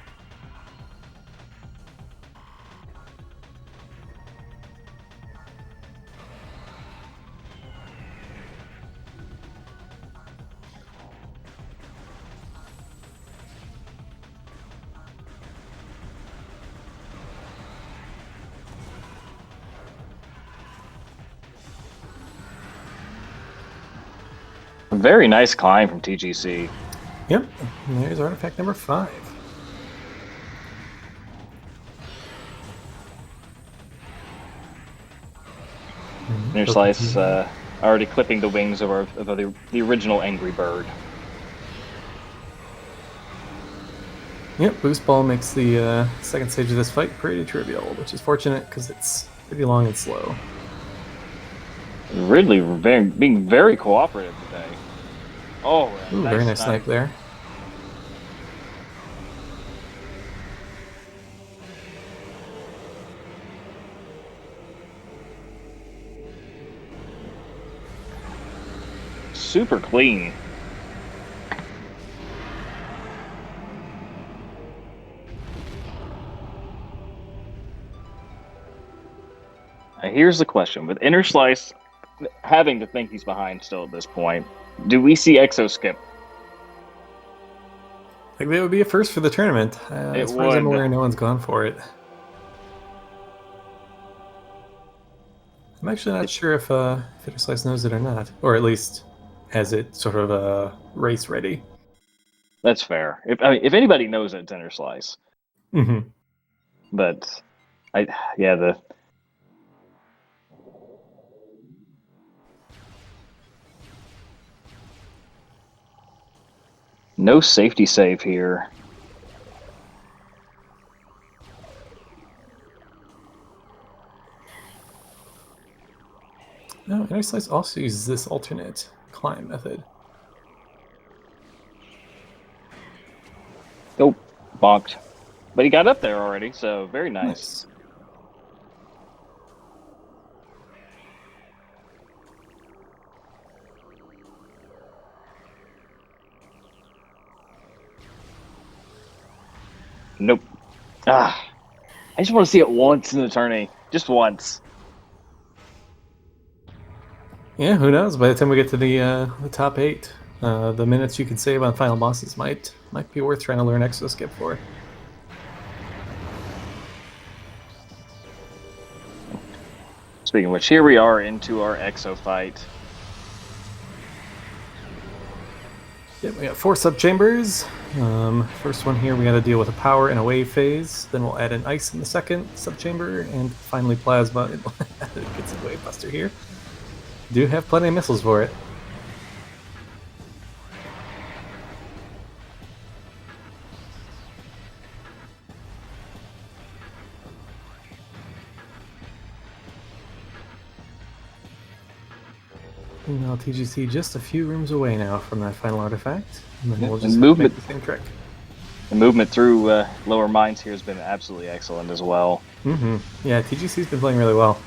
Very nice climb from TGC. Yep, and there's artifact number 5. Interslice already clipping the wings of the original Angry Bird. Yep, Boost Ball makes the second stage of this fight pretty trivial, which is fortunate because it's pretty long and slow. Really being very cooperative today. Oh, Ooh, very nice snipe there. Super clean. Here's the question. With Interslice having to think he's behind still at this point, do we see Exo skip? I think that would be a first for the tournament. As far as I'm aware, no one's gone for it. I'm actually not sure if Interslice knows it or not, or at least has it sort of race ready. That's fair. If anybody knows it, it's Interslice. Mm-hmm. But no safety save here. No, Interslice also uses this alternate climb method. Oh, bonked. But he got up there already, so very nice. Nope. I just want to see it once in the tourney. Just once. Yeah, who knows? By the time we get to the top 8, the minutes you can save on final bosses might be worth trying to learn Exo Skip for. Speaking of which, here we are into our Exo fight. Yep, we got 4 subchambers. First one here, we got to deal with a power and a wave phase. Then we'll add an ice in the second subchamber, and finally plasma. It gets a wave buster here. Do have plenty of missiles for it. Now TGC just a few rooms away now from that final artifact, and then we'll just make the same trick. The movement through lower mines here has been absolutely excellent as well. Mm-hmm. Yeah, TGC's been playing really well.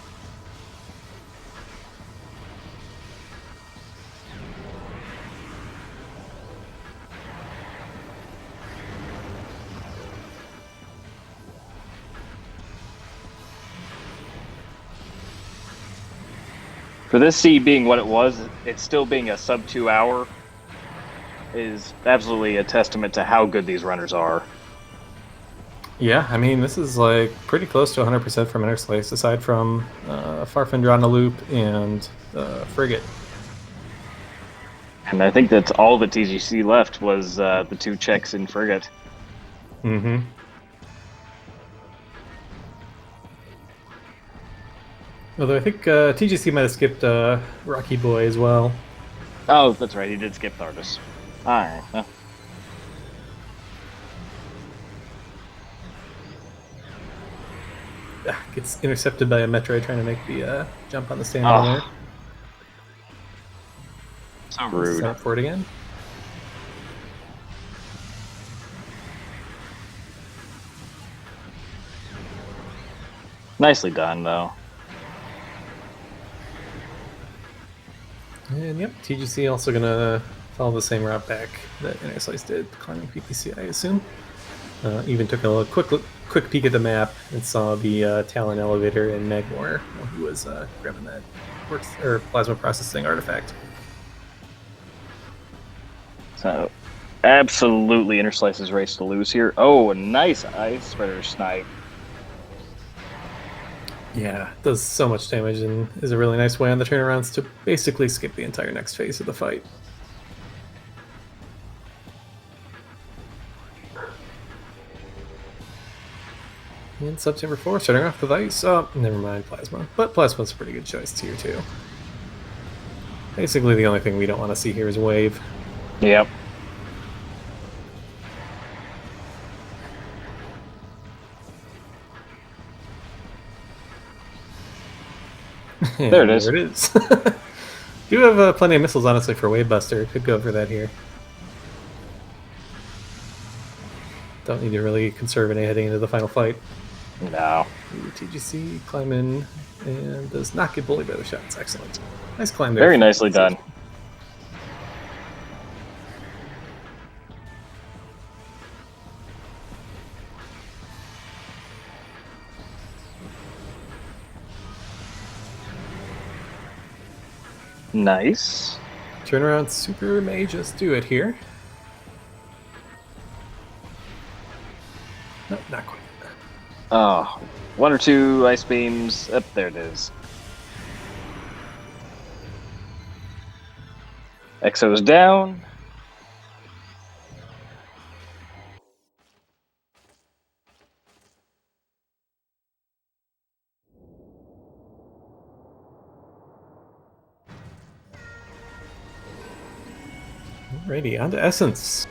For this seed being what it was, it still being a sub 2 hour is absolutely a testament to how good these runners are. Yeah, I mean, this is like pretty close to 100% from Interslice, aside from Farfend Rando Loop and Frigate. And I think that's all the TGC left was the 2 checks in Frigate. Mm-hmm. Although I think TGC might have skipped Rocky Boy as well. Oh, that's right. He did skip Thardus. All right. Well. Gets intercepted by a Metroid trying to make the jump on the stamina there. So rude. Set up for it again. Nicely done, though. And yep, TGC also gonna follow the same route back that Interslice did, climbing PPC, I assume. Even took a quick peek at the map and saw the Talon elevator and Magmoor, who was grabbing that plasma processing artifact. So, absolutely Interslice's race to lose here. Oh, a nice ice spreader snipe. Yeah, does so much damage and is a really nice way on the turnarounds to basically skip the entire next phase of the fight. And September 4, starting off with ice. Oh, never mind, plasma. But plasma's a pretty good choice tier 2. Basically, the only thing we don't want to see here is wave. Yep. There it is. There it is. Do have plenty of missiles, honestly, for Wave Buster. Could go for that here. Don't need to really conserve any heading into the final fight. No. Ooh, TGC climbing and does not get bullied by the shots. Excellent. Nice climb there. Very nicely done. Nice. Turnaround super may just do it here. No, not quite. Oh, 1 or 2 ice beams. Up there it is. Exo's down. Alrighty, on to Essence.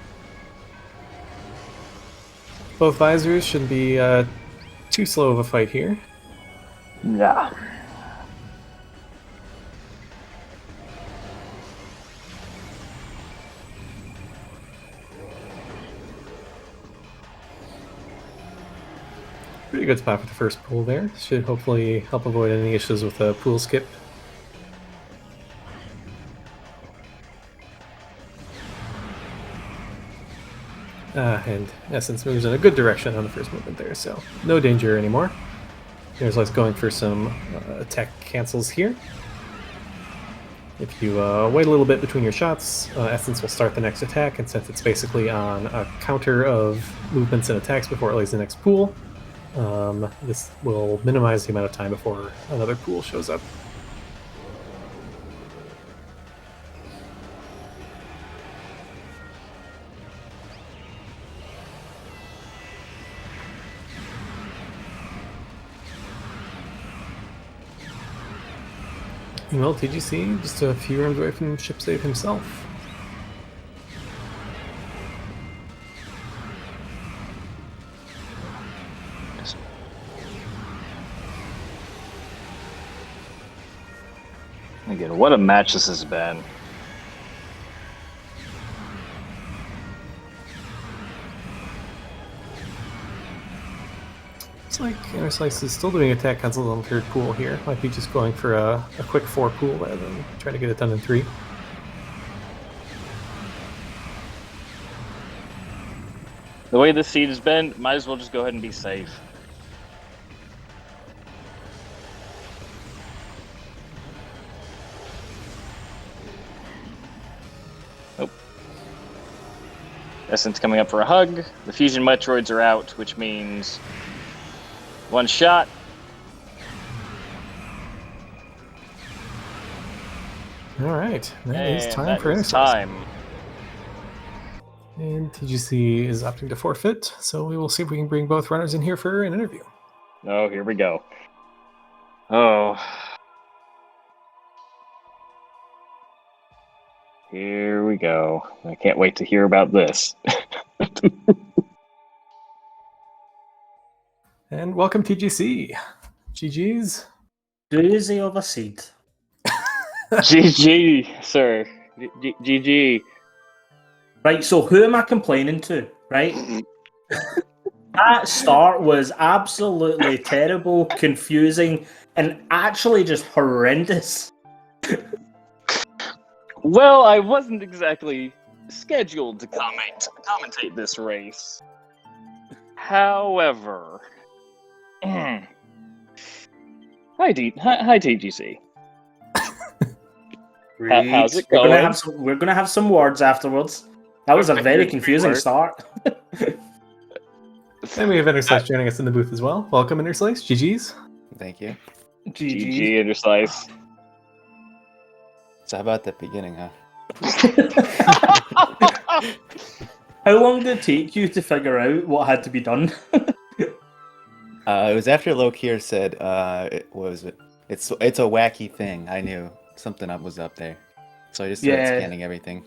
Both visors shouldn't be too slow of a fight here. Yeah. Pretty good spot for the first pool there. Should hopefully help avoid any issues with a pool skip. And Essence moves in a good direction on the first movement there, so no danger anymore. There's like going for some attack cancels here. If you wait a little bit between your shots, Essence will start the next attack, and since it's basically on a counter of movements and attacks before it lays the next pool, this will minimize the amount of time before another pool shows up. Well, TGC just a few runs away from ship save himself. Again, what a match this has been. Looks like Interslice is still doing attack cancels on the third pool here. Might be just going for a quick 4 pool rather than trying to get it done in 3. The way this seed has been, might as well just go ahead and be safe. Essence coming up for a hug. The fusion Metroids are out, which means one shot. All right, that is And time that for is Interslice. time. And TGC is opting to forfeit, so we will see if we can bring both runners in here for an interview. Oh, here we go. Oh. Here we go. I can't wait to hear about this. And welcome, TGC. GG's. Doozy of a seed. GG, sir. GG. Right, so who am I complaining to, right? That start was absolutely terrible, confusing, and actually just horrendous. Well, I wasn't exactly scheduled to commentate this race. However, hi TGC. How's it going? We're gonna have some words afterwards. That was a very confusing start. And we have Interslice joining us in the booth as well. Welcome, Interslice. GG's. Thank you. GG Interslice. So how about the beginning, huh? How long did it take you to figure out what had to be done? It was after Lokier said, what was it? It's a wacky thing. I knew something was up there. So I just started scanning everything.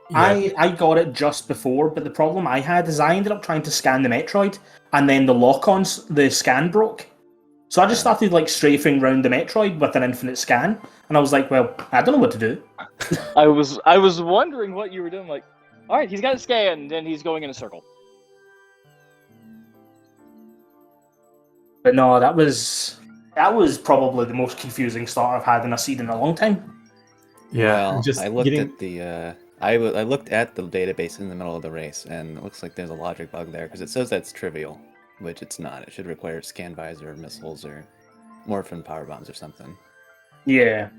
Yeah. I got it just before, but the problem I had is I ended up trying to scan the Metroid, and then the lock-ons, the scan broke. So I just started like strafing around the Metroid with an infinite scan, and I was like, well, I don't know what to do. I was wondering what you were doing. Like, all right, he's got a scan, then he's going in a circle. But no, that was probably the most confusing start I've had in a seed in a long time. Yeah. Well, just I looked getting... at the I looked at the database in the middle of the race, and it looks like there's a logic bug there because it says that's trivial, which it's not. It should require scan visor, missiles, or morphin power bombs or something. Yeah.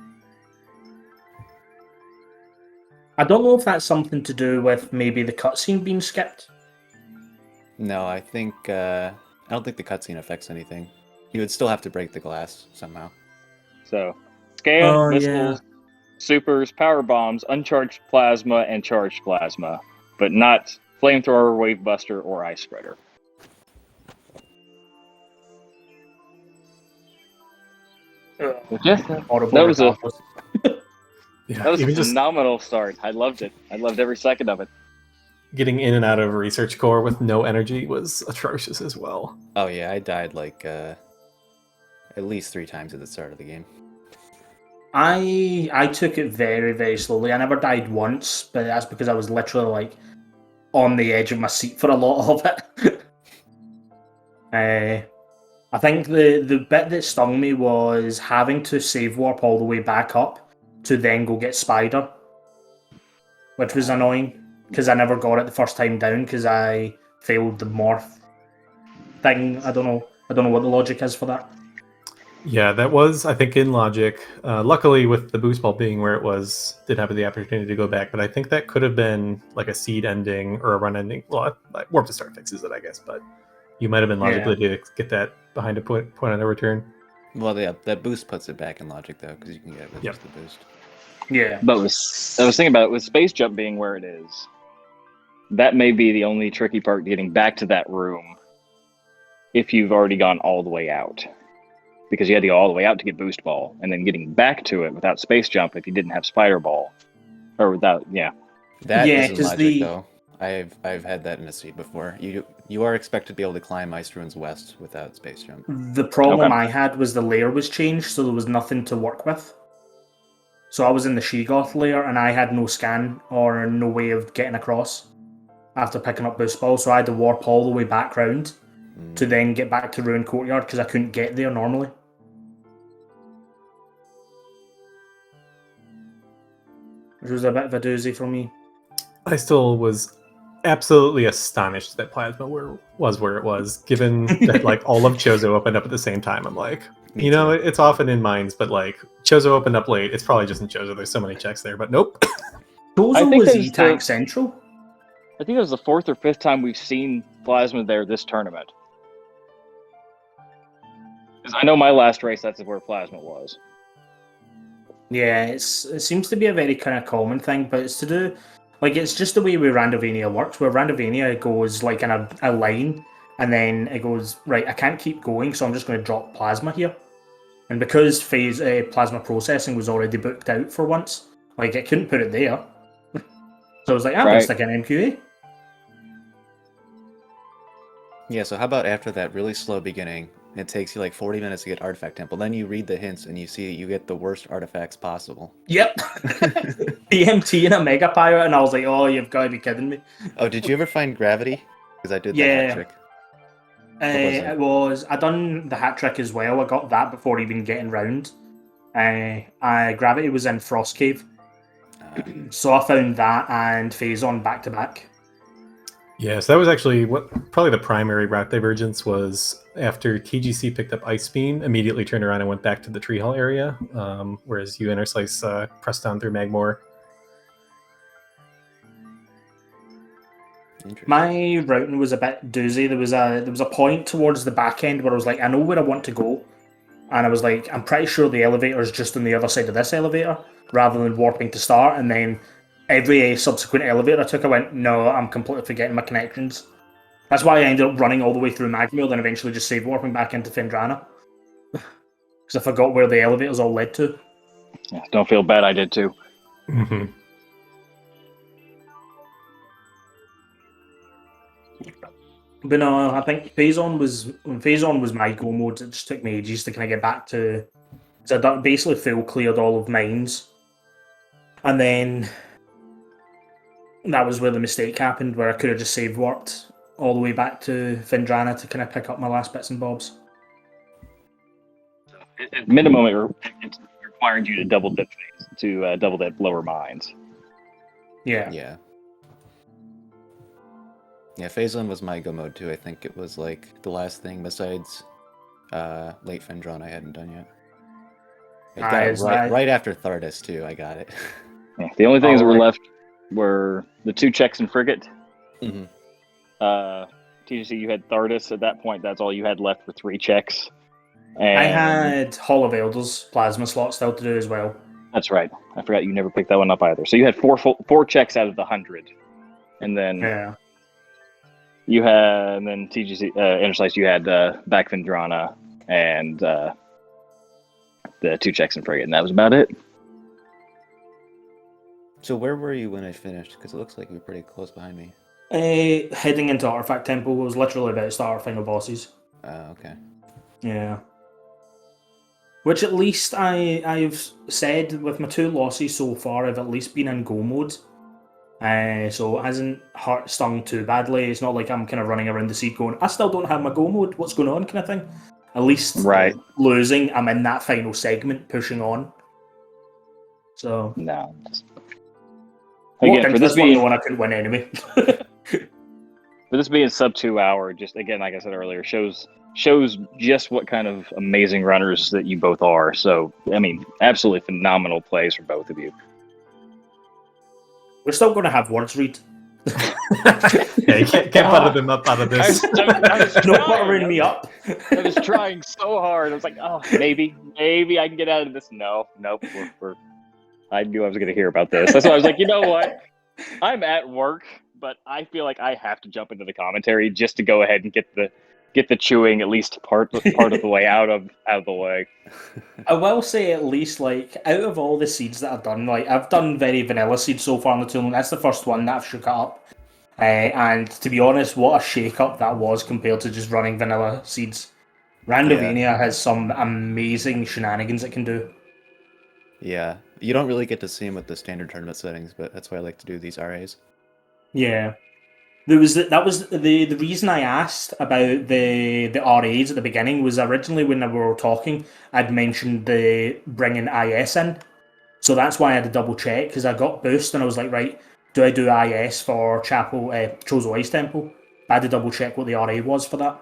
I don't know if that's something to do with maybe the cutscene being skipped. No, I don't think the cutscene affects anything. You would still have to break the glass somehow. So, scan, Oh, missiles, supers, power bombs, uncharged plasma, and charged plasma, but not flamethrower, wave buster, or ice spreader. Yeah, that was a phenomenal start. I loved it. I loved every second of it. Getting in and out of research core with no energy was atrocious as well. Oh yeah, I died like at least 3 times at the start of the game. I took it very, very slowly. I never died once, but that's because I was literally like on the edge of my seat for a lot of it. I think the bit that stung me was having to save warp all the way back up to then go get Spider, which was annoying because I never got it the first time down because I failed the morph thing. I don't know what the logic is for that. Yeah, that was, I think, in logic. Luckily, with the boost ball being where it was, did have the opportunity to go back, but I think that could have been like a seed ending or a run ending. Well, like warp to start fixes it, I guess, but you might have been logically to get that behind a point on no return. Well, yeah, that boost puts it back in logic though, because you can get it with just the boost. Yeah, but I was thinking about it with space jump being where it is. That may be the only tricky part getting back to that room if you've already gone all the way out. Because you had to go all the way out to get boost ball, and then getting back to it without space jump if you didn't have spider ball, or without That isn't logic though. I've had that in a seed before. You are expected to be able to climb Ice Ruins West without space jump. The problem I had was the layer was changed, so there was nothing to work with. So I was in the Sheegoth layer, and I had no scan or no way of getting across after picking up boost ball, so I had to warp all the way back round to then get back to Ruin Courtyard because I couldn't get there normally. Which was a bit of a doozy for me. I still was absolutely astonished that Plasma was where it was, given that like all of Chozo opened up at the same time. I'm like, Me too. it's often in Mines, but like Chozo opened up late. It's probably just in Chozo. There's so many checks there, but nope. Chozo was E-Tank Central. I think it was the 4th or 5th time we've seen plasma there this tournament. Because I know my last race, that's where plasma was. Yeah, it seems to be a very kind of common thing, but it's to do, like, it's just the way Randovania works, where Randovania goes like in a line, and then it goes, right, I can't keep going, so I'm just going to drop plasma here. And because plasma processing was already booked out for once, like, it couldn't put it there. So I was like, I'm going to stick in MQA. Yeah, so how about after that really slow beginning, it takes you like 40 minutes to get Artifact Temple, then you read the hints and you see you get the worst artifacts possible. Yep. PMT and a Mega Pirate, and I was like, oh, you've got to be kidding me. Oh, did you ever find Gravity? Because I did that hat trick. I done the hat trick as well. I got that before even getting round. Gravity was in Frost Cave. So I found that and Phazon back to back. Yeah, so that was actually probably the primary route divergence was after TGC picked up Ice Beam, immediately turned around and went back to the Tree Hall area, whereas you Interslice pressed down through Magmoor. My routing was a bit doozy. There was a point towards the back end where I was like, I know where I want to go, and I was like, I'm pretty sure the elevator is just on the other side of this elevator, rather than warping to start. And then every subsequent elevator I took, I went, no, I'm completely forgetting my connections. That's why I ended up running all the way through Magmoor, then eventually just save warping back into Fendrana. Because I forgot where the elevators all led to. Yeah, don't feel bad, I did too. Mm-hmm. But no, I think Phazon was my go mode. It just took me ages to kind of get back to... Because I basically full cleared all of mines. And then that was where the mistake happened, where I could have just save warped all the way back to Fendrana to kind of pick up my last bits and bobs. At minimum, it's requiring you to double dip lower mines. Yeah. Yeah, Phazon was my go mode too. I think it was like the last thing besides late Fendron I hadn't done yet. Right after Thardus too, I got it. Yeah, the only things that were left were the 2 checks and frigate. Mm-hmm. TGC, you had Thardus at that point. That's all you had left for 3 checks. And I had Hall of Elders plasma slot still to do as well. That's right. I forgot you never picked that one up either. So you had 4 checks out of the 100, and then you had, and then TGC Interslice. You had back Vendrana and the 2 checks and frigate, and that was about it. So where were you when I finished? Because it looks like you were pretty close behind me. Heading into Artifact Temple was literally about to start our final bosses. Okay. Yeah. Which at least I've said with my 2 losses so far, I've at least been in go mode. So it hasn't stung too badly. It's not like I'm kind of running around the seed going, I still don't have my go mode, what's going on kind of thing. At least losing, I'm in that final segment pushing on. So no. Again, for this being the one I couldn't win anyway. For this being sub 2 hour, just again, like I said earlier, shows just what kind of amazing runners that you both are. So, I mean, absolutely phenomenal plays for both of you. We're still going to have words read. Yeah, you can't butter them up out of this. I was no buttering me up. I was trying so hard. I was like, oh, maybe I can get out of this. Nope. I knew I was going to hear about this. That's why I was like, you know what? I'm at work, but I feel like I have to jump into the commentary just to go ahead and get the chewing at least part of the way out of the way. I will say at least, like, out of all the seeds that I've done, like, I've done very vanilla seeds so far in the tournament. That's the first one that I've shook up. And to be honest, what a shake-up that was compared to just running vanilla seeds. Randomania has some amazing shenanigans it can do. Yeah, you don't really get to see them with the standard tournament settings, but that's why I like to do these RAs. Yeah. That was the reason I asked about the RAs at the beginning was originally when we were talking, I'd mentioned the bringing IS in. So that's why I had to double check, because I got boost and I was like, right, do I do IS for Chozo Ice Temple? I had to double check what the RA was for that.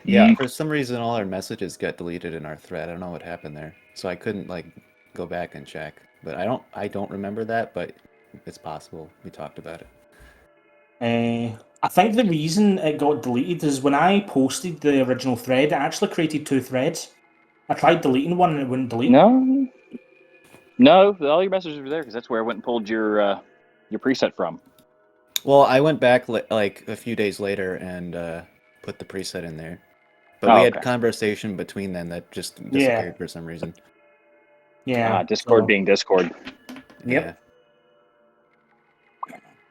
Yeah, for some reason all our messages got deleted in our thread. I don't know what happened there. So I couldn't go back and check. But I don't remember that, but it's possible. We talked about it. I think the reason it got deleted is when I posted the original thread, it actually created 2 threads. I tried deleting one and it wouldn't delete. No, all your messages were there because that's where I went and pulled your preset from. Well, I went back like a few days later and put the preset in there. But Oh, we had okay. conversation between then that just disappeared for some reason. Yeah. Discord so- being Discord. Yep. Yeah.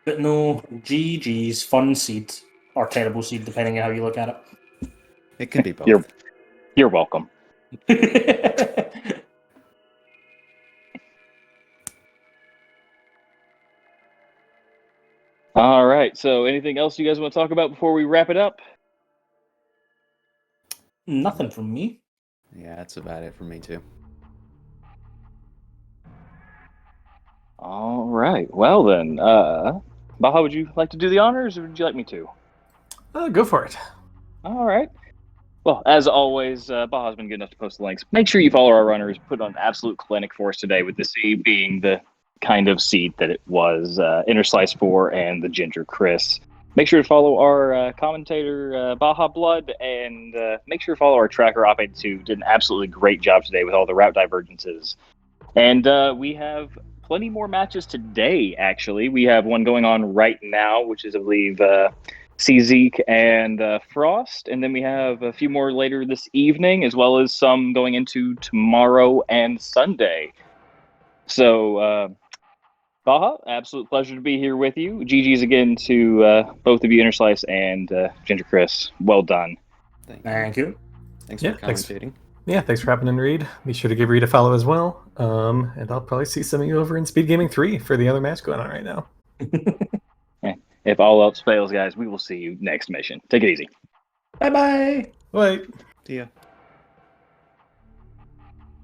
But no, GG's, fun seed, or terrible seed, depending on how you look at It can be both. You're welcome. it. All right. So, anything else you guys want to talk about before we wrap it up? Nothing from me. Yeah, that's about it for me too. All right. Well then, Baha, would you like to do the honors, or would you like me to? Go for it. All right. Well, as always, Baha's been good enough to post the links. Make sure you follow our runners. Put on an absolute clinic for us today, with the seed being the kind of seed that it was. Interslice 4 and TheGingerChris. Make sure to follow our commentator, Baha Blood, and make sure to follow our tracker, Op82. Did an absolutely great job today with all the route divergences. And we have plenty more matches today, actually. We have one going on right now, which is, I believe, Zeke and Frost. And then we have a few more later this evening, as well as some going into tomorrow and Sunday. So, Baha, absolute pleasure to be here with you. GG's again to both of you, Interslice and GingerChris. Well done. Thank you. Thanks Yeah, for thanks. commentating. Yeah, thanks for happening, Reed. Be sure to give Reed a follow as well. And I'll probably see some of you over in SpeedGaming 3 for the other match going on right now. If all else fails, guys, we will see you next mission. Take it easy. Bye-bye. Bye. See ya.